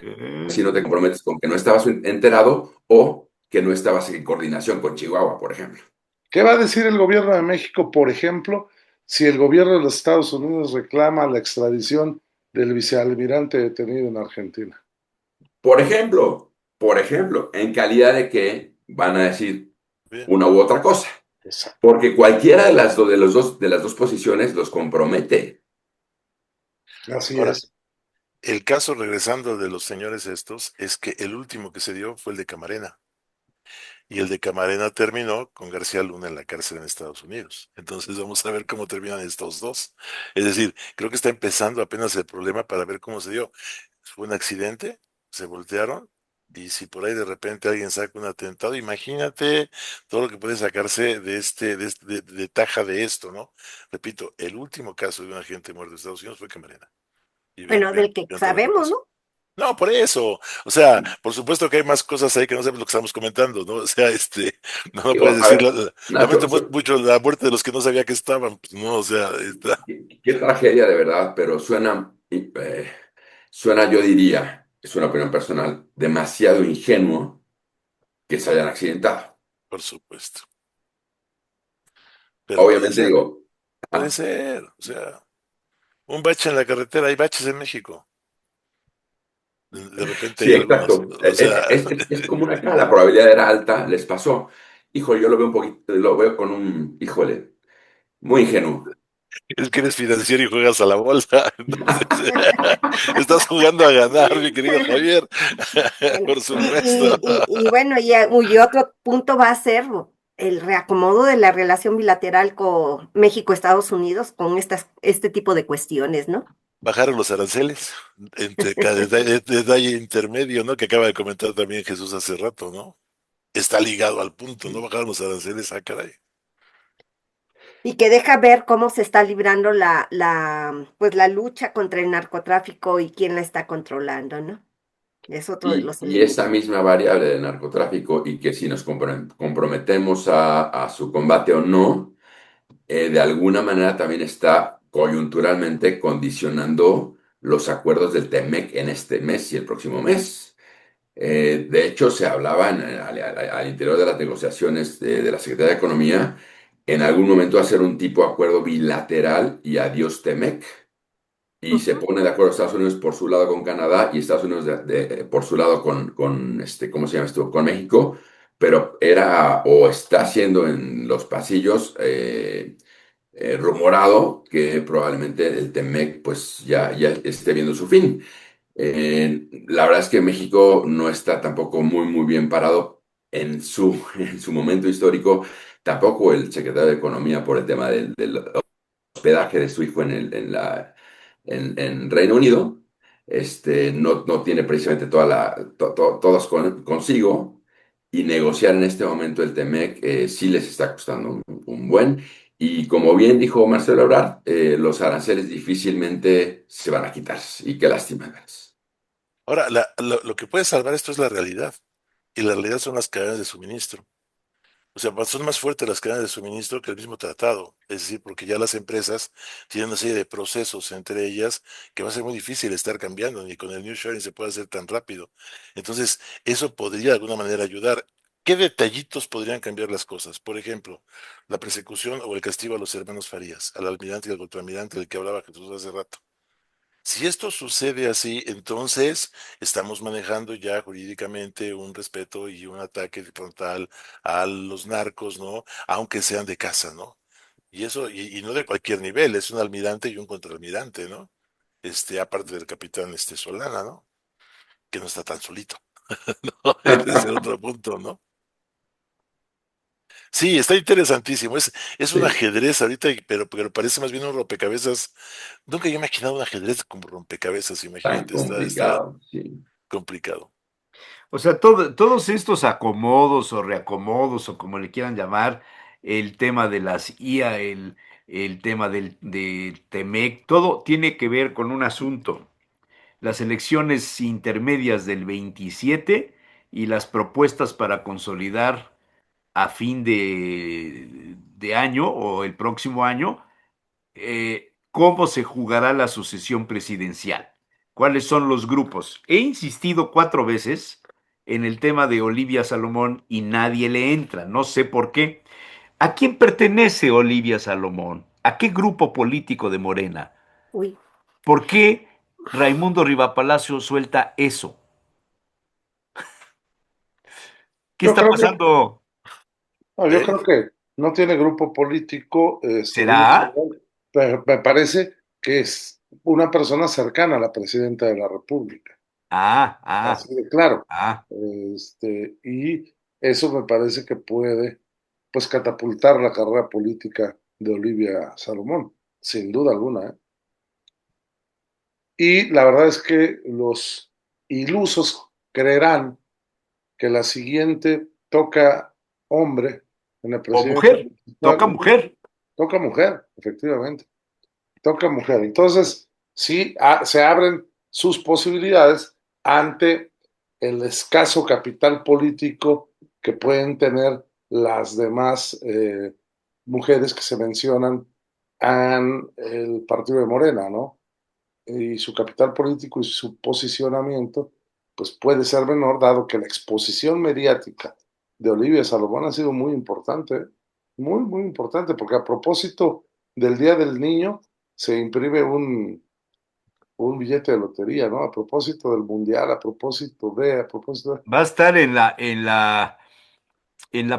así no te Eh, comprometes con que no estabas enterado o que no estabas en coordinación con Chihuahua, por ejemplo. ¿qué va a decir el gobierno de México, por ejemplo, si el gobierno de los Estados Unidos reclama la extradición del vicealmirante detenido en Argentina? Por ejemplo, en calidad de que van a decir bien. una u otra cosa. Exacto. Porque cualquiera de las dos posiciones los compromete. Así Ahora, es. el caso, regresando de los señores estos, es que el último que se dio fue el de Camarena. Y el de Camarena terminó con García Luna en la cárcel en Estados Unidos. Entonces vamos a ver cómo terminan estos dos. Es decir, creo que está empezando apenas el problema para ver cómo se dio. Fue un accidente, se voltearon, y si por ahí de repente alguien saca un atentado, imagínate todo lo que puede sacarse de taja de esto, ¿no? Repito, el último caso de un agente muerto de Estados Unidos fue Camarena. Y Bueno, del que vean todo lo que sabemos, pasó. ¿no? No, por eso. O sea, por supuesto que hay más cosas ahí que no sabemos lo que estamos comentando, ¿no? O sea, no me puedes Digo, a decir, ver, Nacho, lamento mucho la muerte de los que no sabía que estaban, pues no, o sea, qué tragedia de verdad, pero suena, yo diría, es una opinión personal, demasiado ingenuo que se hayan accidentado. por supuesto. Pero puede Obviamente ser. digo, Puede ser, o sea, un bache en la carretera, hay baches en México. De repente Sí, hay algunos, exacto. o sea, Es como una cara, la probabilidad era alta, les pasó. Híjole, yo lo veo un poquito, lo veo con un, híjole, muy ingenuo. es que eres financiero y juegas a la bolsa, entonces estás jugando a ganar, mi querido Javier, Bueno, por supuesto. y bueno, y otro punto va a ser el reacomodo de la relación bilateral con México-Estados Unidos con este tipo de cuestiones, ¿no? Bajaron los aranceles entre cada detalle intermedio, ¿no? Que acaba de comentar también Jesús hace rato, ¿no? Está ligado al punto, ¿no? Bajaron los aranceles, ah, caray. Y que deja ver cómo se está librando pues la lucha contra el narcotráfico y quién la está controlando, ¿no? Es otro de los Y esa elementos. misma variable del narcotráfico y que si nos comprometemos a su combate o no, de alguna manera también está coyunturalmente condicionando los acuerdos del TEMEC en este mes y el próximo mes. De hecho, se hablaba al interior de las negociaciones de la Secretaría de Economía en algún momento hacer un tipo de acuerdo bilateral y adiós TEMEC. Y se Ujú. pone de acuerdo Estados Unidos por su lado con Canadá y Estados Unidos por su lado ¿cómo se llama esto? Con México, pero era o está siendo en los pasillos rumorado que probablemente el TEMEC pues ya esté viendo su fin. La verdad es que México no está tampoco muy bien parado en su momento histórico, tampoco el secretario de Economía por el tema del hospedaje de su hijo en Reino Unido, no tiene precisamente todos consigo, y negociar en este momento el TEMEC sí les está costando un buen. Y como bien dijo Marcelo Ebrard, los aranceles difícilmente se van a quitar. Y qué lástima, ¿verdad? Ahora, lo que puede salvar esto es la realidad, y la realidad son las cadenas de suministro. O sea, son más fuertes las cadenas de suministro que el mismo tratado. Es decir, porque ya las empresas tienen una serie de procesos entre ellas que va a ser muy difícil estar cambiando, ni con el New Sharing se puede hacer tan rápido. Entonces, eso podría de alguna manera ayudar. ¿Qué detallitos podrían cambiar las cosas? Por ejemplo, la persecución o el castigo a los hermanos Farías, al almirante y al contraalmirante del que hablaba Jesús hace rato. Si esto sucede así, entonces estamos manejando ya jurídicamente un respeto y un ataque frontal a los narcos, ¿no? Aunque sean de casa, ¿no? Y eso, y no de cualquier nivel, es un almirante y un contraalmirante, ¿no? Aparte del capitán Solana, ¿no? Que no está tan solito, ¿no? Ese es el otro punto, ¿no? Sí, está interesantísimo. Es un Sí. ajedrez ahorita, pero parece más bien un rompecabezas. Nunca he imaginado un ajedrez como rompecabezas, Tan imagínate, está complicado, sí. complicado. O sea, todos estos acomodos o reacomodos o como le quieran llamar, el tema de las IA, el tema de Temec, todo tiene que ver con un asunto. Las elecciones intermedias del 27 y las propuestas para consolidar a fin de año o el próximo año, cómo se jugará la sucesión presidencial, cuáles son los grupos. He insistido 4 veces en el tema de Olivia Salomón y nadie le entra, no sé por qué. ¿A quién pertenece Olivia Salomón? ¿A qué grupo político de Morena? Uy, ¿Por qué Raimundo Rivapalacio suelta eso? ¿Qué Yo está creo que, pasando? no, yo ¿Eh? creo que no tiene grupo político, Olivia ¿Será? Salomón, pero me parece que es una persona cercana a la presidenta de la República. Ah, ah, Así de claro. ah. Y eso me parece que puede, pues, catapultar la carrera política de Olivia Salomón, sin duda alguna, ¿eh? Y la verdad es que los ilusos creerán que la siguiente toca hombre en la O presidencia mujer, toca municipal. mujer. Toca mujer, efectivamente, toca mujer. Entonces, sí, se abren sus posibilidades ante el escaso capital político que pueden tener las demás mujeres que se mencionan en el partido de Morena, ¿no? Y su capital político y su posicionamiento, pues puede ser menor, dado que la exposición mediática de Olivia Salomón ha sido muy importante, muy importante, porque a propósito del Día del Niño se imprime un billete de lotería, ¿no? A propósito del Mundial, a propósito de... Va a estar en la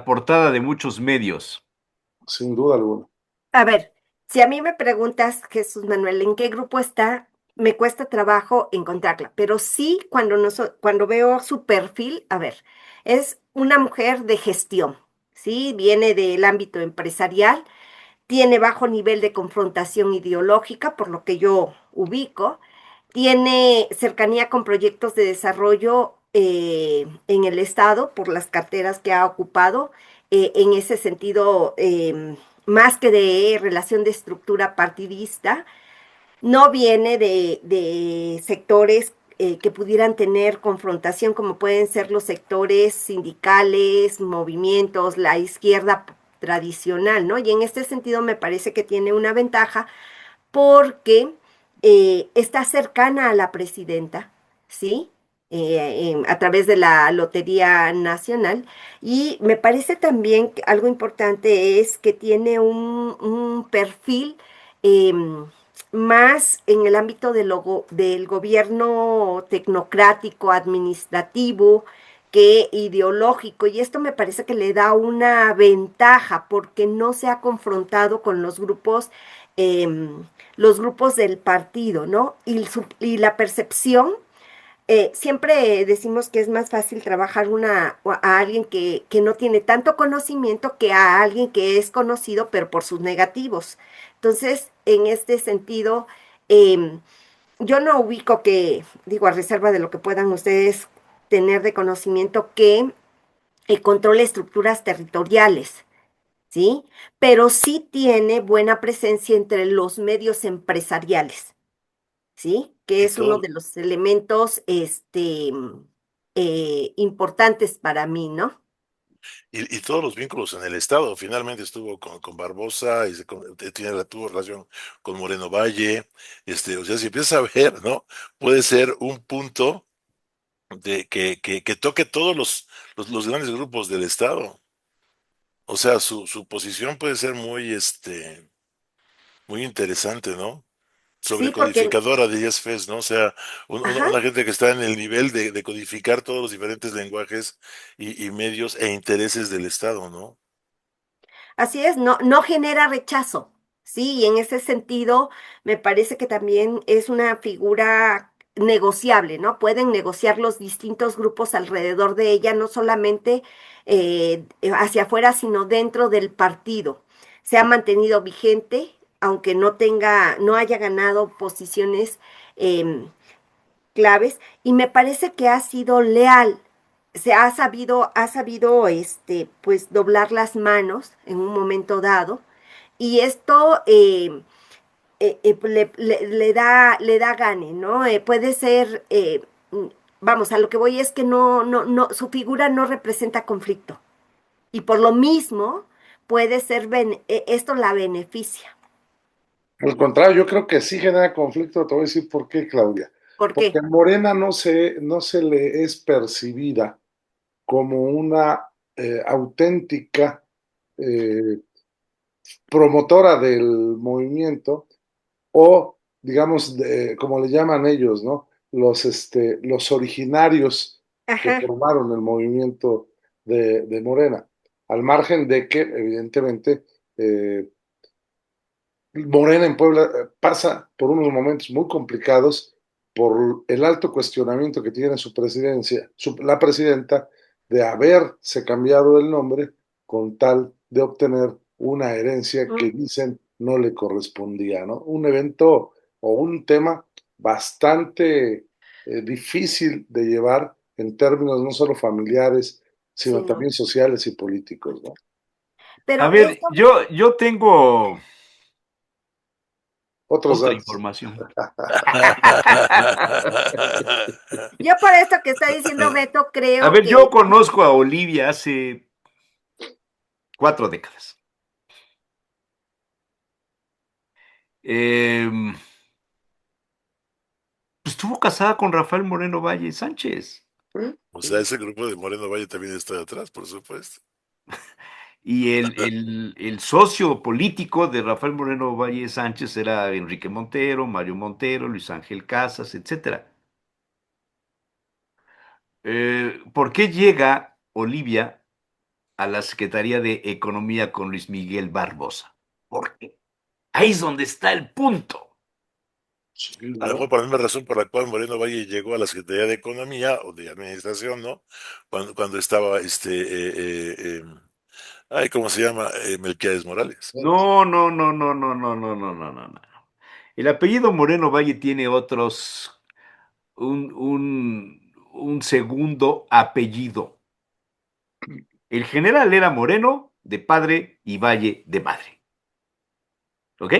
portada de muchos medios. Sin duda alguna. A ver, si a mí me preguntas, Jesús Manuel, ¿en qué grupo está? Me cuesta trabajo encontrarla, pero sí cuando veo su perfil, a ver, es una mujer de gestión, ¿sí? Viene del ámbito empresarial, tiene bajo nivel de confrontación ideológica, por lo que yo ubico, tiene cercanía con proyectos de desarrollo en el Estado por las carteras que ha ocupado, en ese sentido, más que de relación de estructura partidista, no viene de sectores que pudieran tener confrontación, como pueden ser los sectores sindicales, movimientos, la izquierda tradicional, ¿no? Y en este sentido me parece que tiene una ventaja porque está cercana a la presidenta, ¿sí? A través de la Lotería Nacional. Y me parece también que algo importante es que tiene un perfil más en el ámbito del gobierno tecnocrático, administrativo, que ideológico. Y esto me parece que le da una ventaja porque no se ha confrontado con los grupos del partido, ¿no? Y la percepción, siempre decimos que es más fácil trabajar a alguien que no tiene tanto conocimiento que a alguien que es conocido, pero por sus negativos. Entonces, en este sentido, eh, yo no ubico que, digo, a reserva de lo que puedan ustedes tener de conocimiento, que controle estructuras territoriales. ¿Sí? Pero sí tiene buena presencia entre los medios empresariales, ¿sí? Que Y es uno todo, de los elementos, importantes para mí, ¿no? y todos los vínculos en el Estado. Finalmente estuvo con Barbosa y tuvo relación con Moreno Valle. O sea, si empiezas a ver, ¿no? Puede ser un punto que toque todos los grandes grupos del Estado. O sea, su posición puede ser muy interesante, ¿no? Sí, porque, Sobrecodificadora, dirías Fes, ¿no? O sea, ajá, una gente que está en el nivel de codificar todos los diferentes lenguajes y medios e intereses del Estado, ¿no? así es, no genera rechazo, ¿sí? Y en ese sentido, me parece que también es una figura negociable, ¿no? Pueden negociar los distintos grupos alrededor de ella, no solamente hacia afuera, sino dentro del partido. Se ha mantenido vigente, aunque no haya ganado posiciones em, claves, y me parece que ha sido leal. Ha sabido, pues, doblar las manos en un momento dado, y esto le da gane, ¿no? Puede ser, vamos, a lo que voy es que su figura no representa conflicto, y por lo mismo puede ser, esto la beneficia. Al contrario, yo creo que sí genera conflicto, te voy a decir por qué, Claudia. ¿Por Porque qué? a Morena no se le es percibida como una auténtica eh, promotora del movimiento o, digamos, como le llaman ellos, ¿no? Los originarios que Ajá. formaron el movimiento de Morena, al margen de que, evidentemente, Morena en Puebla pasa por unos momentos muy complicados por el alto cuestionamiento que tiene su presidencia, la presidenta, de haberse cambiado el nombre con tal de obtener una herencia que Mm, dicen no le correspondía, ¿no? Un evento o un tema bastante difícil de llevar en términos no solo familiares, sí, sino no. también sociales y políticos, ¿no? A Pero ver, yo tengo Otros otra datos. información. yo por esto que está diciendo Beto, A creo ver, que yo conozco a Olivia hace 4 décadas. Pues estuvo casada con Rafael Moreno Valle Sánchez. O sea, ese grupo de Moreno Valle también está detrás, por supuesto. Y el socio político de Rafael Moreno Valle Sánchez era Enrique Montero, Mario Montero, Luis Ángel Casas, etcétera. ¿Por qué llega Olivia a la Secretaría de Economía con Luis Miguel Barbosa? ¿Por qué? Ahí es donde está el punto. Sí, A lo ¿no? mejor por la misma razón por la cual Moreno Valle llegó a la Secretaría de Economía o de Administración, ¿no? Cuando estaba ay, ¿cómo se llama? Melquiades Morales. No, no, no, no, no, no, no, no, no, no, no. El apellido Moreno Valle tiene un segundo apellido. El general era Moreno de padre y Valle de madre. ¿Ok?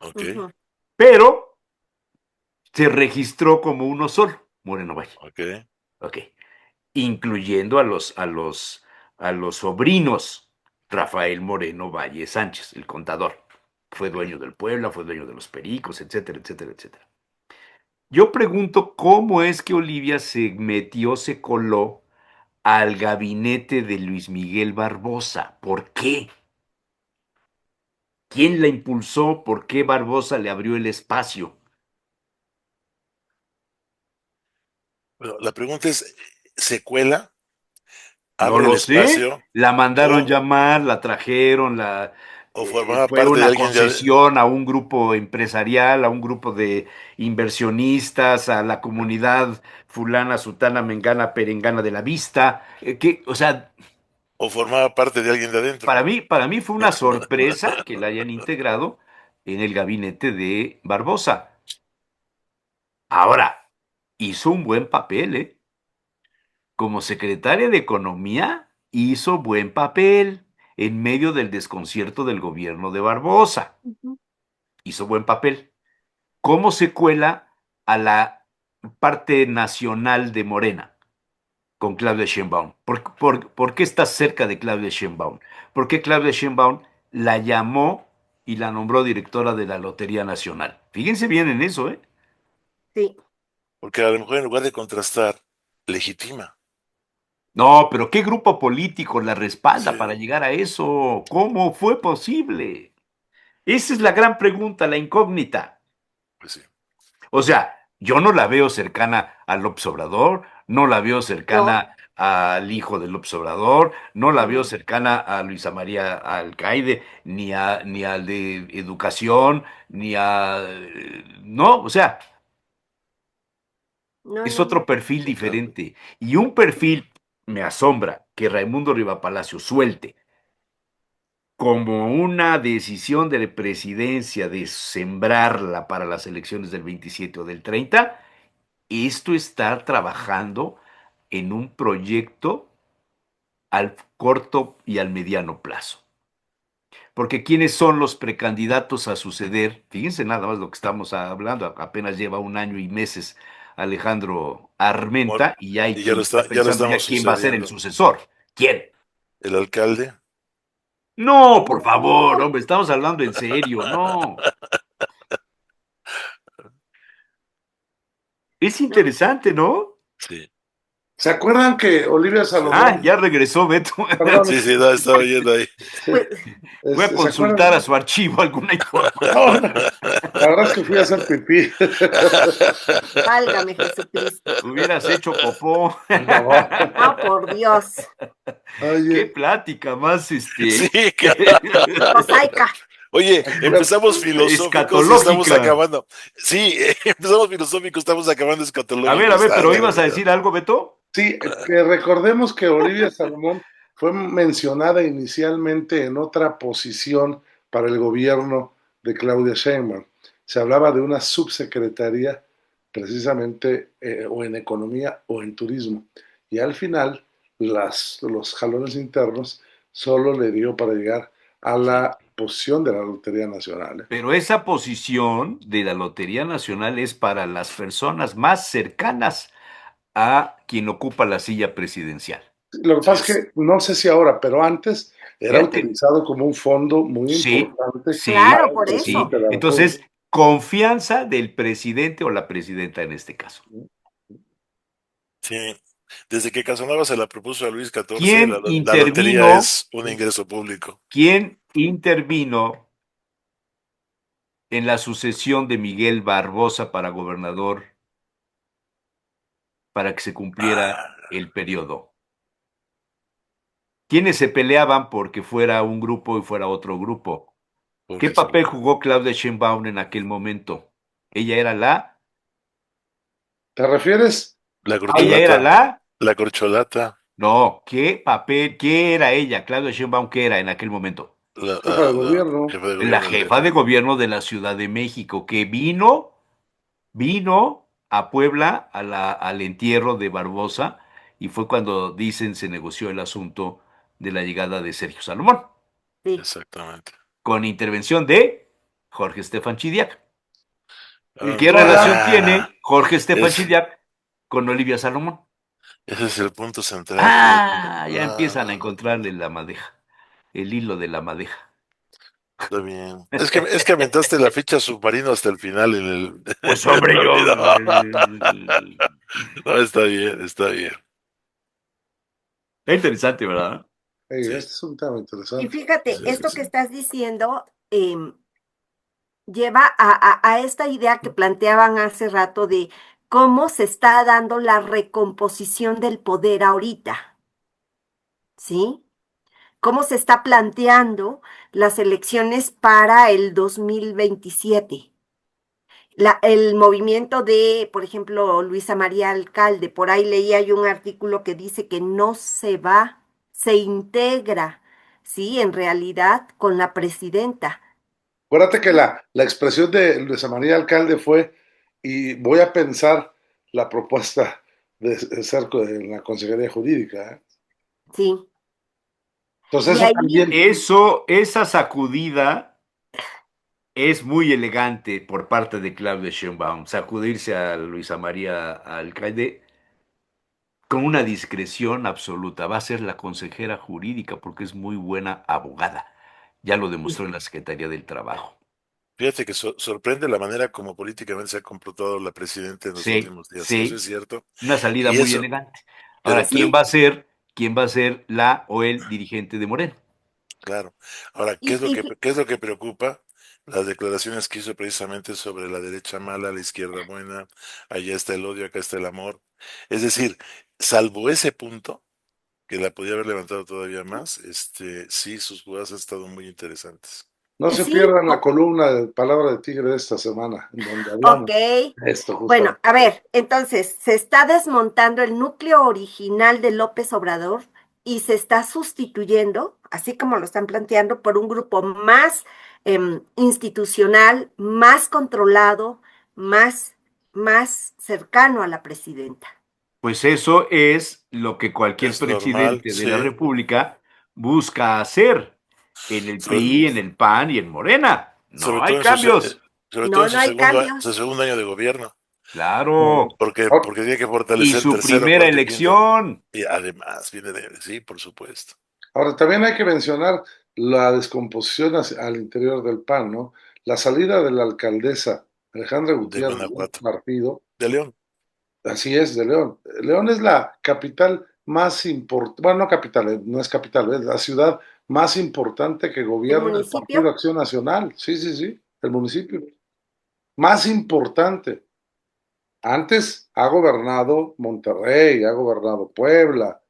Ok, Ujú. Pero se registró como uno solo, Moreno Valle. ok. ¿Ok? Incluyendo a los sobrinos, Rafael Moreno Valle Sánchez, el contador. Fue dueño del Puebla, fue dueño de los Pericos, etcétera, etcétera, etcétera. Yo pregunto cómo es que Olivia se metió, se coló al gabinete de Luis Miguel Barbosa. ¿Por qué? ¿Quién la impulsó? ¿Por qué Barbosa le abrió el espacio? Bueno, la pregunta es, ¿se cuela? No ¿Abre el lo sé. espacio? La mandaron ¿O, llamar, la trajeron, o formaba fue parte de una alguien de... concesión a un grupo empresarial, a un grupo de inversionistas, a la comunidad fulana, sutana, mengana, perengana de la vista. O sea, o formaba parte de alguien de adentro? para mí fue una sorpresa que la hayan integrado en el gabinete de Barbosa. Ahora, hizo un buen papel, ¿eh? Como secretaria de Economía, hizo buen papel en medio del desconcierto del gobierno de Barbosa. Ujú. Hizo buen papel. ¿Cómo se cuela a la parte nacional de Morena con Claudia Sheinbaum? ¿Por qué está cerca de Claudia Sheinbaum? Porque Claudia Sheinbaum la llamó y la nombró directora de la Lotería Nacional. Fíjense bien en eso, ¿eh? Sí. Porque a lo mejor en lugar de contrastar, legitima. No, pero ¿qué grupo político la respalda Sí, para llegar a eso? ¿Cómo fue posible? Esa es la gran pregunta, la incógnita. pues sí. O sea, yo no la veo cercana a López Obrador, no la veo No, cercana al hijo de López Obrador, no la veo no, cercana a Luisa María Alcaide, ni al de Educación, ni a... No, o sea, no, es no, otro no. perfil Sí, claro. diferente. Y un perfil, me asombra, que Raimundo Rivapalacio suelte como una decisión de la presidencia de sembrarla para las elecciones del 27 o del 30, esto está trabajando en un proyecto al corto y al mediano plazo. Porque ¿quiénes son los precandidatos a suceder? Fíjense nada más lo que estamos hablando, apenas lleva un año y meses Alejandro Mor- Armenta y hay y quien está ya lo pensando estamos ya quién va a ser el sucediendo. sucesor. ¿Quién? El alcalde. No, por favor, hombre, estamos hablando en serio, no. Es No. interesante, ¿no? Sí, ¿Se acuerdan que Olivia sí. Ah, Salomón, ya regresó Beto. perdón, Sí, sí, no, estaba yendo ahí. Pues, Fue a ¿se consultar a acuerdan? su archivo alguna No, información. no, la verdad es que fui a hacer pipí. válgame Jesucristo. Hubieras hecho popó. No, No, por Dios. Qué oye, plática más, Sí, caray. Mosaica. Oye, empezamos filosóficos y estamos escatológica. acabando. Sí, empezamos filosóficos, estamos acabando A escatológicos. ver, pero Ándale, ibas a amigo. decir algo, Beto. sí, que recordemos que Olivia Salomón fue mencionada inicialmente en otra posición para el gobierno de Claudia Sheinbaum. Se hablaba de una subsecretaría precisamente o en economía o en turismo. Y al final los jalones internos solo le dio para llegar a Sí. la posición de la Lotería Nacional. Pero esa posición de la Lotería Nacional es para las personas más cercanas a quien ocupa la silla presidencial. Lo que Sí, pasa es que no sé si ahora, pero antes era Fíjate, utilizado como un fondo muy sí, importante sí, para Claro, el por sí. eso. presidente de la Entonces, República. confianza del presidente o la presidenta en este caso. sí. Desde que Casanova se la propuso a Luis XIV, ¿Quién la lotería intervino? es un ingreso público. ¿Quién intervino en la sucesión de Miguel Barbosa para gobernador para que se cumpliera Ah, el periodo? ¿Quiénes se peleaban porque fuera un grupo y fuera otro grupo? ¿Qué papel pobrecito. jugó Claudia Sheinbaum en aquel momento? Ella era ¿Te refieres? La ella era corcholata, la, la corcholata, no, ¿qué papel, qué era ella? Claudia Sheinbaum, ¿qué era en aquel momento? Jefa de la gobierno. jefa de La gobierno jefa de gobierno de la Ciudad de México, que vino a Puebla al entierro de Barbosa y fue cuando dicen se negoció el asunto de la llegada de Sergio Salomón, Sí. Exactamente. con intervención de Jorge Estefan Chidiac. ¿Y qué No, ya. relación tiene Jorge Estefan Es, Chidiac con Olivia Salomón? ese es el punto central, fíjate. Ya empiezan a encontrarle la madeja, el hilo de la madeja. Está bien. Es que aventaste la ficha submarino hasta el final en el, Pues en el hombre, yo... partido. No, está bien, está bien. Es interesante, ¿verdad? Este Sí, es un tema Y interesante. fíjate, sí, esto sí. que estás diciendo lleva a esta idea que planteaban hace rato de cómo se está dando la recomposición del poder ahorita, ¿sí? Cómo se está planteando las elecciones para el 2027. El movimiento de, por ejemplo, Luisa María Alcalde, por ahí leía yo un artículo que dice que no se va, se integra, ¿sí? En realidad con la presidenta. Acuérdate que la expresión de Luisa María Alcalde fue, y voy a pensar la propuesta de ser en la Consejería Jurídica. ¿Eh? Sí. Entonces Y eso ahí, también, Esa sacudida es muy elegante por parte de Claudia Sheinbaum, sacudirse a Luisa María Alcalde con una discreción absoluta. Va a ser la consejera jurídica porque es muy buena abogada. Ya lo demostró en la Secretaría del Trabajo. Fíjate que sorprende la manera como políticamente se ha comportado la presidenta en los Sí, últimos días. Eso es sí, cierto. una salida Y muy eso, elegante. Ahora, pero, ¿quién pero, va a ser, quién va a ser la o el dirigente de Moreno? claro. Ahora, y, y qué es lo que preocupa? Las declaraciones que hizo precisamente sobre la derecha mala, la izquierda buena, allá está el odio, acá está el amor. Es decir, salvo ese punto, que la podía haber levantado todavía más, sí, sus jugadas han estado muy interesantes. no se sí, pierdan la columna de Palabra de Tigre de esta semana, en donde ok. hablamos de esto Bueno, justamente. a ver, entonces se está desmontando el núcleo original de López Obrador y se está sustituyendo, así como lo están planteando, por un grupo más institucional, más controlado, más, más cercano a la presidenta. Pues eso es lo que cualquier Es normal, presidente de la sí. República busca hacer en el Sobre, PRI, en el PAN y en Morena. sobre No hay todo cambios. sobre todo No, en no hay su cambios. segundo año de gobierno, Claro. Ahora, porque tiene que Y fortalecer su tercero, primera cuarto y quinto. elección. Y además viene sí, por supuesto. ahora, también hay que mencionar la descomposición al interior del PAN, ¿no? La salida de la alcaldesa Alejandra De Gutiérrez del Guanajuato. partido. De León. Así es, de León. León es la capital más importante, bueno, no capital, no es capital, es la ciudad más importante que El gobierna el Partido municipio, Acción Nacional. Sí, sí, sí, el municipio. Más importante. Antes ha gobernado Monterrey, ha gobernado Puebla,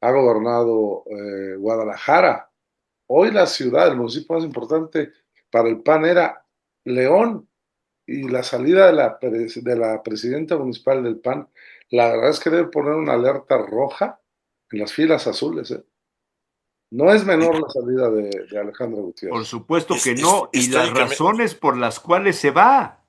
ha gobernado Guadalajara. Hoy la ciudad, el municipio más importante para el PAN era León, y la salida de la presidenta municipal del PAN, la verdad es que debe poner una alerta roja en las filas azules. ¿Eh? No es menor la salida de Alejandro Por Gutiérrez. supuesto que no. Y las Históricamente, razones por las cuales se va.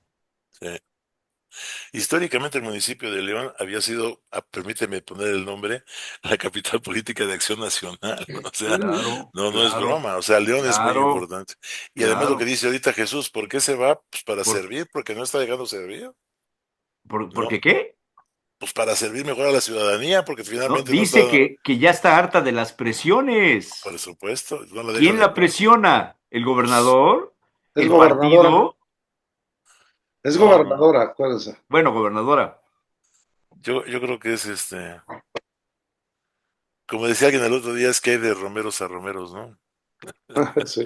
históricamente el municipio de León había sido, permíteme poner el nombre, la capital política de Acción Nacional. O sea, Claro, no es claro, broma. O sea, León es muy claro, importante. Y además lo que claro. dice ahorita Jesús, ¿por qué se va? Pues para ¿Por, servir, porque no está llegando a servir, por ¿no? qué qué? Pues para servir mejor a la ciudadanía, porque ¿No? finalmente no Dice está, que ya está harta de las por presiones. supuesto, no la dejan ¿Quién en la paz. presiona? ¿El Pues, gobernador? Es ¿El gobernadora, partido? es no, no, no. gobernadora, acuérdense. Bueno, gobernadora. Yo creo que es Como decía alguien el otro día, es que hay de romeros a romeros, ¿no? Sí.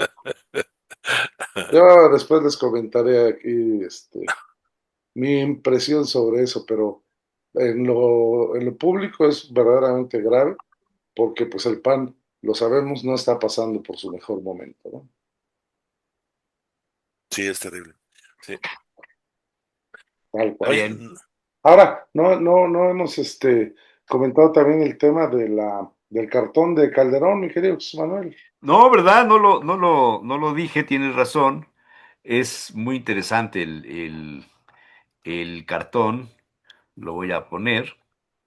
Yo después les comentaré aquí mi impresión sobre eso, pero en lo público es verdaderamente grave porque pues el PAN, lo sabemos, no está pasando por su mejor momento, ¿no? Sí, es terrible. Sí. Tal Está cual. bien. Ahora, no hemos comentado también el tema del cartón de Calderón, mi querido Jesús Manuel. No, ¿verdad? No lo dije, tienes razón. Es muy interesante el cartón. Lo voy a poner.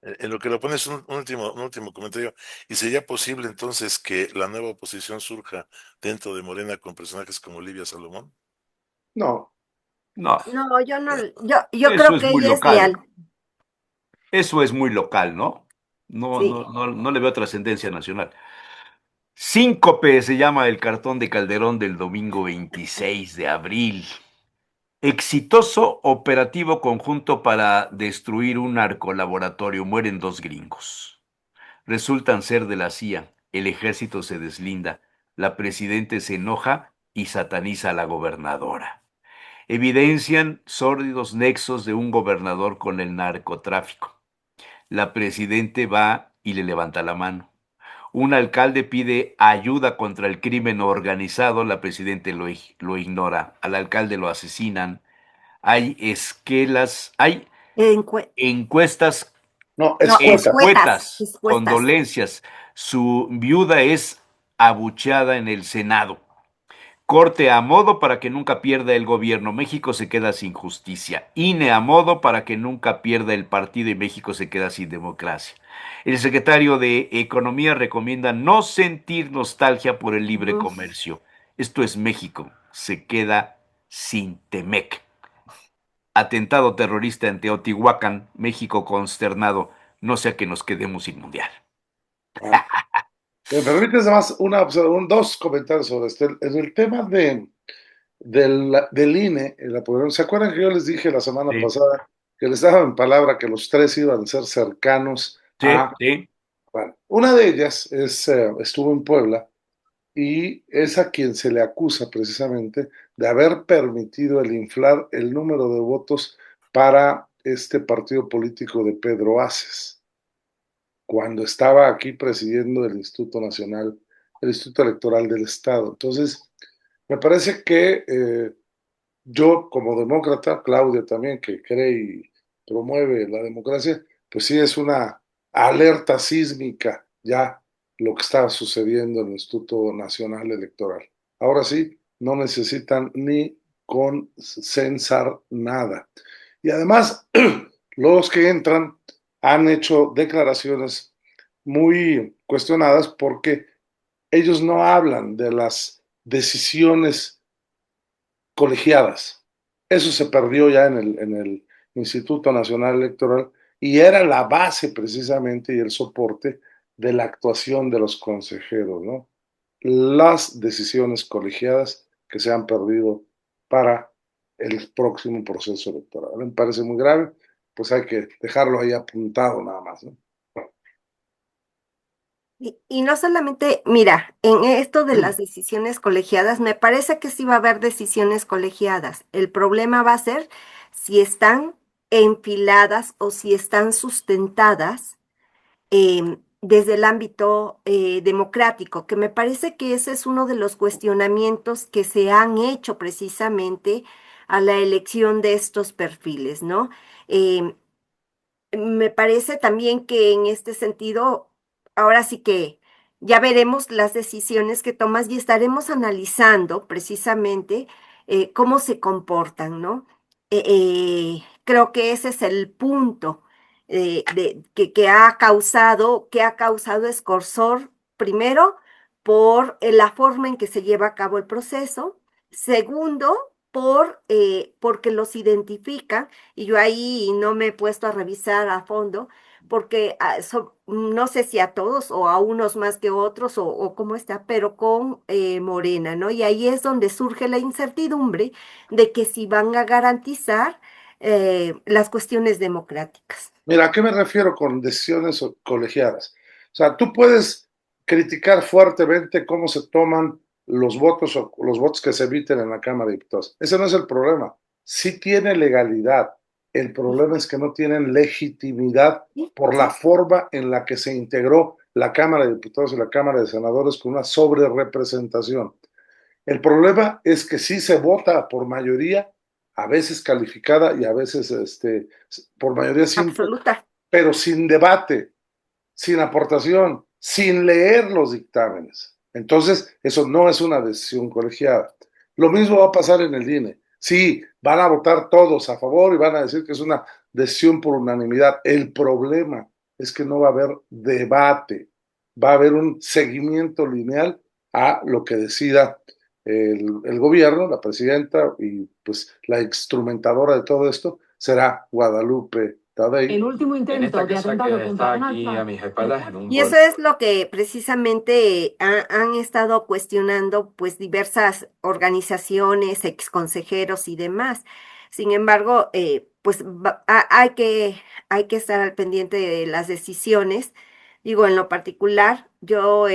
En lo que lo pones un último comentario. ¿Y sería posible entonces que la nueva oposición surja dentro de Morena con personajes como Livia Salomón? No, No, No, yo no, yo eso creo es que muy ella es local. leal. Eso es muy local, ¿no? No, Sí. no le veo trascendencia nacional. Síncope se llama el cartón de Calderón del domingo 26 de abril. Exitoso operativo conjunto para destruir un narcolaboratorio. Mueren 2 gringos. Resultan ser de la CIA. El ejército se deslinda. La presidente se enoja y sataniza a la gobernadora. Evidencian sórdidos nexos de un gobernador con el narcotráfico. La presidente va y le levanta la mano. Un alcalde pide ayuda contra el crimen organizado, la presidente lo ignora. Al alcalde lo asesinan. Hay esquelas, hay Encue- encuestas no, no, escueta. escuetas, escuestas. condolencias. Su viuda es abucheada en el Senado. Corte a modo para que nunca pierda el gobierno. México se queda sin justicia. INE a modo para que nunca pierda el partido y México se queda sin democracia. El secretario de Economía recomienda no sentir nostalgia por el libre Ujú. comercio. Esto es México. Se queda sin Temec. Atentado terrorista en Teotihuacán, México consternado. No sea que nos quedemos sin mundial. Ah, ¿me permites más dos comentarios sobre esto? En el tema del INE, ¿se acuerdan que yo les dije la semana Sí, pasada que les daba en palabra que los tres iban a ser cercanos sí, a... sí. Bueno, una de ellas estuvo en Puebla y es a quien se le acusa precisamente de haber permitido el inflar el número de votos para este partido político de Pedro Aces, cuando estaba aquí presidiendo el Instituto Nacional, el Instituto Electoral del Estado. Entonces, me parece que yo como demócrata, Claudia también, que cree y promueve la democracia, pues sí es una alerta sísmica ya lo que está sucediendo en el Instituto Nacional Electoral. Ahora sí, no necesitan ni censar nada. Y además, los que entran han hecho declaraciones muy cuestionadas porque ellos no hablan de las decisiones colegiadas. Eso se perdió ya en el Instituto Nacional Electoral y era la base precisamente y el soporte de la actuación de los consejeros, ¿no? Las decisiones colegiadas que se han perdido para el próximo proceso electoral. Me parece muy grave, pues hay que dejarlo ahí apuntado nada más, ¿no? Y no solamente, mira, en esto de las decisiones colegiadas, me parece que sí va a haber decisiones colegiadas. El problema va a ser si están enfiladas o si están sustentadas desde el ámbito democrático, que me parece que ese es uno de los cuestionamientos que se han hecho precisamente a la elección de estos perfiles, ¿no? Em, Me parece también que en este sentido, ahora sí que ya veremos las decisiones que tomas y estaremos analizando precisamente cómo se comportan, ¿no? Creo que ese es el punto que ha causado escorzor, primero, por la forma en que se lleva a cabo el proceso, segundo, porque los identifican y yo ahí no me he puesto a revisar a fondo, porque no sé si a todos o a unos más que otros o cómo está, pero con Morena, ¿no? Y ahí es donde surge la incertidumbre de que si van a garantizar las cuestiones democráticas. Mira, ¿a qué me refiero con decisiones colegiadas? O sea, tú puedes criticar fuertemente cómo se toman los votos o los votos que se emiten en la Cámara de Diputados. Ese no es el problema. Sí tiene legalidad. El problema es que no tienen legitimidad por la forma en la que se integró la Cámara de Diputados y la Cámara de Senadores con una sobrerepresentación. El problema es que sí se vota por mayoría, a veces calificada y a veces por mayoría simple, Absoluta. pero sin debate, sin aportación, sin leer los dictámenes. Entonces, eso no es una decisión colegiada. Lo mismo va a pasar en el INE. Sí, van a votar todos a favor y van a decir que es una decisión por unanimidad. El problema es que no va a haber debate, va a haber un seguimiento lineal a lo que decida el gobierno, la presidenta y pues la instrumentadora de todo esto será Guadalupe Tadei. El último En intento esta de casa atentado que contra está Donald aquí Trump. a mis espaldas en un Y eso es lo que precisamente han estado cuestionando pues diversas organizaciones, exconsejeros y demás. Sin embargo, pues hay que estar al pendiente de las decisiones. Digo, en lo particular, yo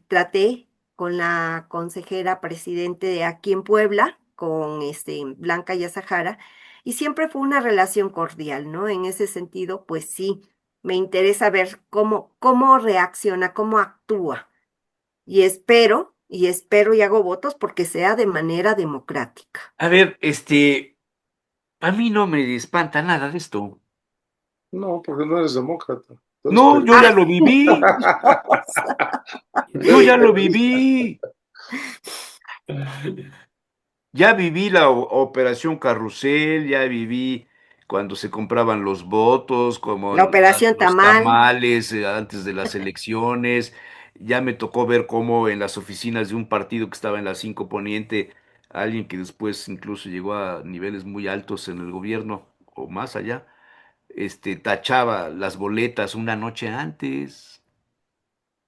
traté con la consejera presidente de aquí en Puebla, con Blanca Yazajara, y siempre fue una relación cordial, ¿no? En ese sentido, pues sí me interesa ver cómo reacciona, cómo actúa. Y espero y hago votos porque sea de manera democrática. A ver, a mí no me espanta nada de esto. No, porque no eres demócrata. No, yo ya lo viví, yo ya lo Entonces, viví. Ya viví la operación Carrusel, ya viví cuando se compraban los votos, como La operación los Tamal, tamales antes de las elecciones. Ya me tocó ver cómo en las oficinas de un partido que estaba en la 5 Poniente, alguien que después incluso llegó a niveles muy altos en el gobierno o más allá, tachaba las boletas una noche antes.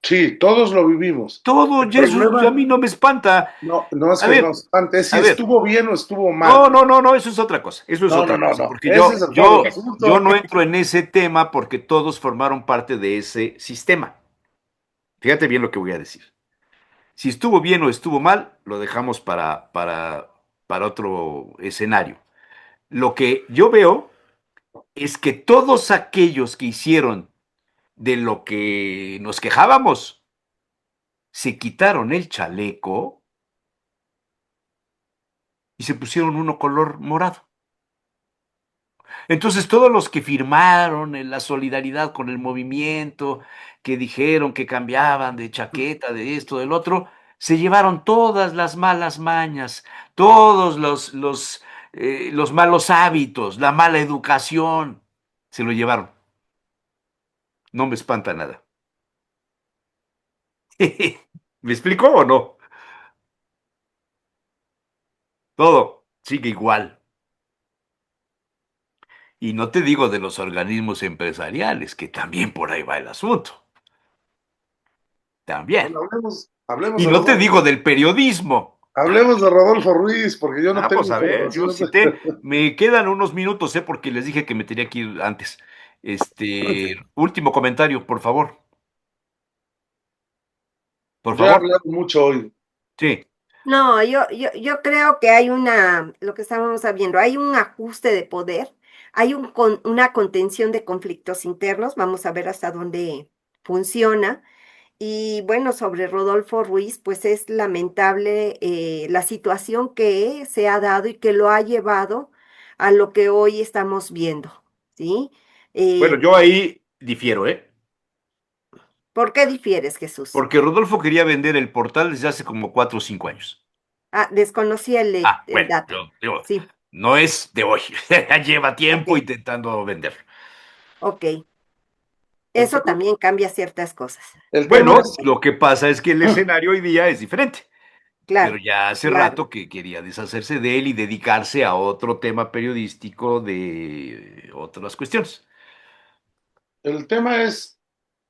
sí, todos lo vivimos. Todo, El y eso a problema, mí no me espanta. no, no es A que no, ver, antes si a ver. estuvo bien o estuvo mal. No, no, no, no, eso es otra cosa. Eso es No, no, otra no, cosa. no. Porque Ese es todo el yo asunto. no entro en ese tema porque todos formaron parte de ese sistema. Fíjate bien lo que voy a decir. Si estuvo bien o estuvo mal, lo dejamos para otro escenario. Lo que yo veo es que todos aquellos que hicieron de lo que nos quejábamos, se quitaron el chaleco y se pusieron uno color morado. Entonces, todos los que firmaron en la solidaridad con el movimiento, que dijeron que cambiaban de chaqueta, de esto, del otro, se llevaron todas las malas mañas, todos los malos hábitos, la mala educación, se lo llevaron. No me espanta nada. ¿Me explico o no? Todo sigue igual. Y no te digo de los organismos empresariales, que también por ahí va el asunto. También. Bueno, hablemos Y de no te Rodolfo. digo del periodismo. Hablemos de Rodolfo Ruiz, porque yo no tengo Pues a ver, yo información. sí me quedan unos minutos, porque les dije que me tenía que ir antes. Último comentario, por favor. Por Yo he favor. hablado mucho hoy. Sí. no, yo creo que hay lo que estábamos viendo, hay un ajuste de poder, hay una contención de conflictos internos, vamos a ver hasta dónde funciona. Y bueno, sobre Rodolfo Ruiz, pues es lamentable la situación que se ha dado y que lo ha llevado a lo que hoy estamos viendo, ¿sí? Bueno, Eh, yo ahí difiero, ¿eh? ¿Por qué difieres, Jesús? Porque Rodolfo quería vender el portal desde hace como 4 o 5 años. Ah, desconocía el Bueno, dato. digo, Sí, no es de hoy. Ya lleva tiempo ok, intentando vender. ok. El Eso tema, también cambia ciertas cosas. el tema Bueno, es, lo que pasa es que el escenario hoy día es diferente. Pero Claro, ya hace claro. rato que quería deshacerse de él y dedicarse a otro tema periodístico de otras cuestiones. el tema es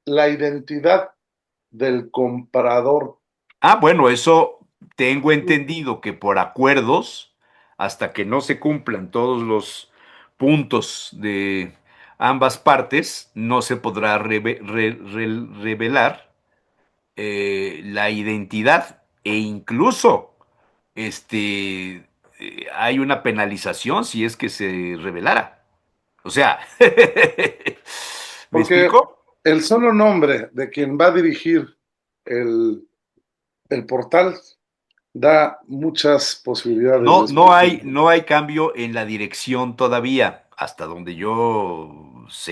la identidad del comprador. Bueno, eso tengo entendido que por acuerdos, hasta que no se cumplan todos los puntos de ambas partes no se podrá revelar la identidad e incluso hay una penalización si es que se revelara. O sea, ¿me Porque explico? el solo nombre de quien va a dirigir el, el portal da muchas posibilidades de No hay cambio en la dirección todavía, hasta donde yo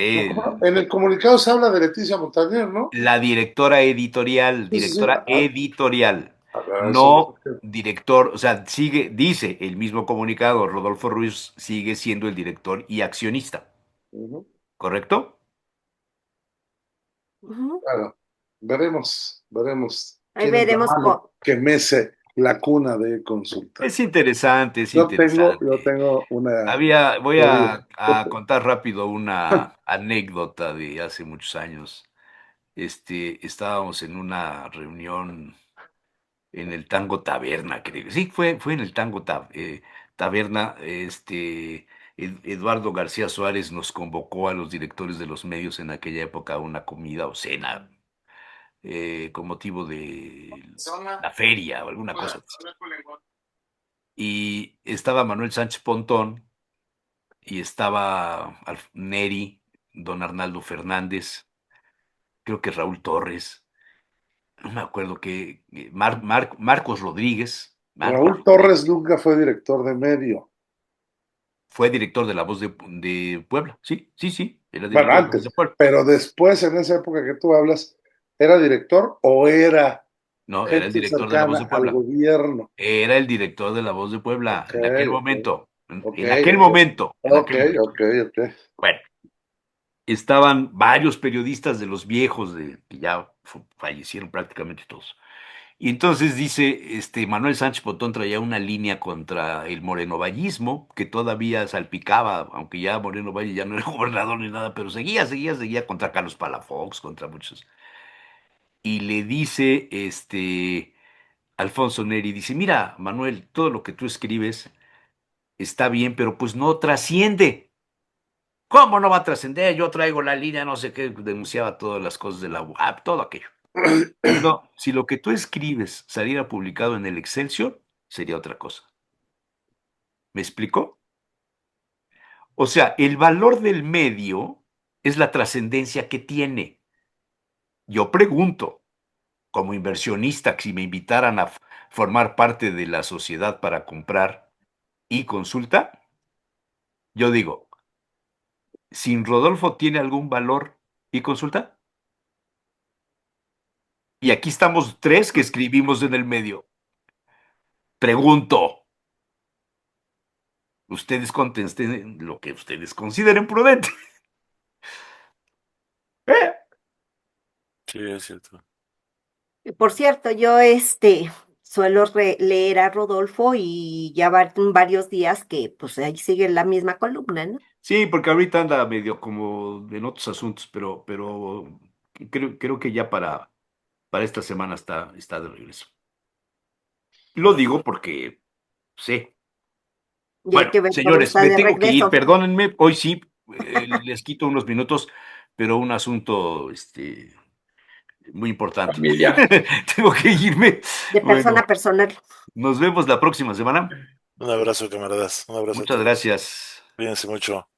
No, sé. ¿cómo no? En el comunicado se habla de Leticia Montaner, ¿no? La Sí, sí, sí. directora editorial, Eso no sé no qué. director, o sea, dice el mismo comunicado, Rodolfo Ruiz sigue siendo el director y accionista, Ujú. ¿correcto? Ujú. Claro, veremos Ahí quién es la veremos mano que mece la cuna de consulta. Es interesante, es Yo interesante. tengo una Voy teoría. a contar rápido una anécdota de hace muchos años. Estábamos en una reunión en el Tango Taberna, creo. Sí, fue en el Tango Taberna. Eduardo García Suárez nos convocó a los directores de los medios en aquella época a una comida o cena con motivo de la feria o alguna cosa así. Y estaba Manuel Sánchez Pontón y estaba Neri, don Arnaldo Fernández, creo que Raúl Torres, no me acuerdo que Marcos Rodríguez. Raúl Torres nunca fue director de medio. Fue director de La Voz de Puebla. Sí, sí, sí, era Bueno, director de La Voz antes, de Puebla. pero después, en esa época que tú hablas, ¿era director o era No, era el gente director de La Voz de cercana al Puebla. gobierno? Era el director de La Voz de Puebla Ok, en aquel ok, momento. ok, En aquel ok, momento, en ok, aquel momento. ok, ok. Bueno, estaban varios periodistas de los viejos, que ya fallecieron prácticamente todos. Y entonces dice, Manuel Sánchez Potón traía una línea contra el morenovallismo, que todavía salpicaba, aunque ya Moreno Valle ya no era gobernador ni nada, pero seguía contra Carlos Palafox, contra muchos. Y le dice, Alfonso Neri, dice, mira, Manuel, todo lo que tú escribes está bien, pero pues no trasciende. ¿Cómo no va a trascender? Yo traigo la línea, no sé qué, denunciaba todas las cosas de la UAP, todo aquello. No, si lo que tú escribes saliera publicado en el Excelsior, sería otra cosa. ¿Me explico? O sea, el valor del medio es la trascendencia que tiene. Yo pregunto, como inversionista, si me invitaran a formar parte de la sociedad para comprar y consulta, yo digo, ¿sin Rodolfo tiene algún valor y consulta? Y aquí estamos tres que escribimos en el medio. Pregunto, ustedes contesten lo que ustedes consideren prudente. ¿Eh? Sí, es cierto. Por cierto, yo suelo leer a Rodolfo y ya varios días que pues ahí sigue la misma columna, ¿no? Sí, porque ahorita anda medio como en otros asuntos, pero creo que ya para esta semana está de regreso. Lo digo porque sé. Y hay Bueno, que ver cuándo señores, está me de tengo que ir, regreso. perdónenme, hoy sí, les quito unos minutos, pero un asunto muy importante. Familiar. Tengo que irme. De persona Bueno, a persona. nos vemos la próxima semana. Un abrazo, camaradas. Un abrazo a Muchas todos. gracias. Cuídense mucho.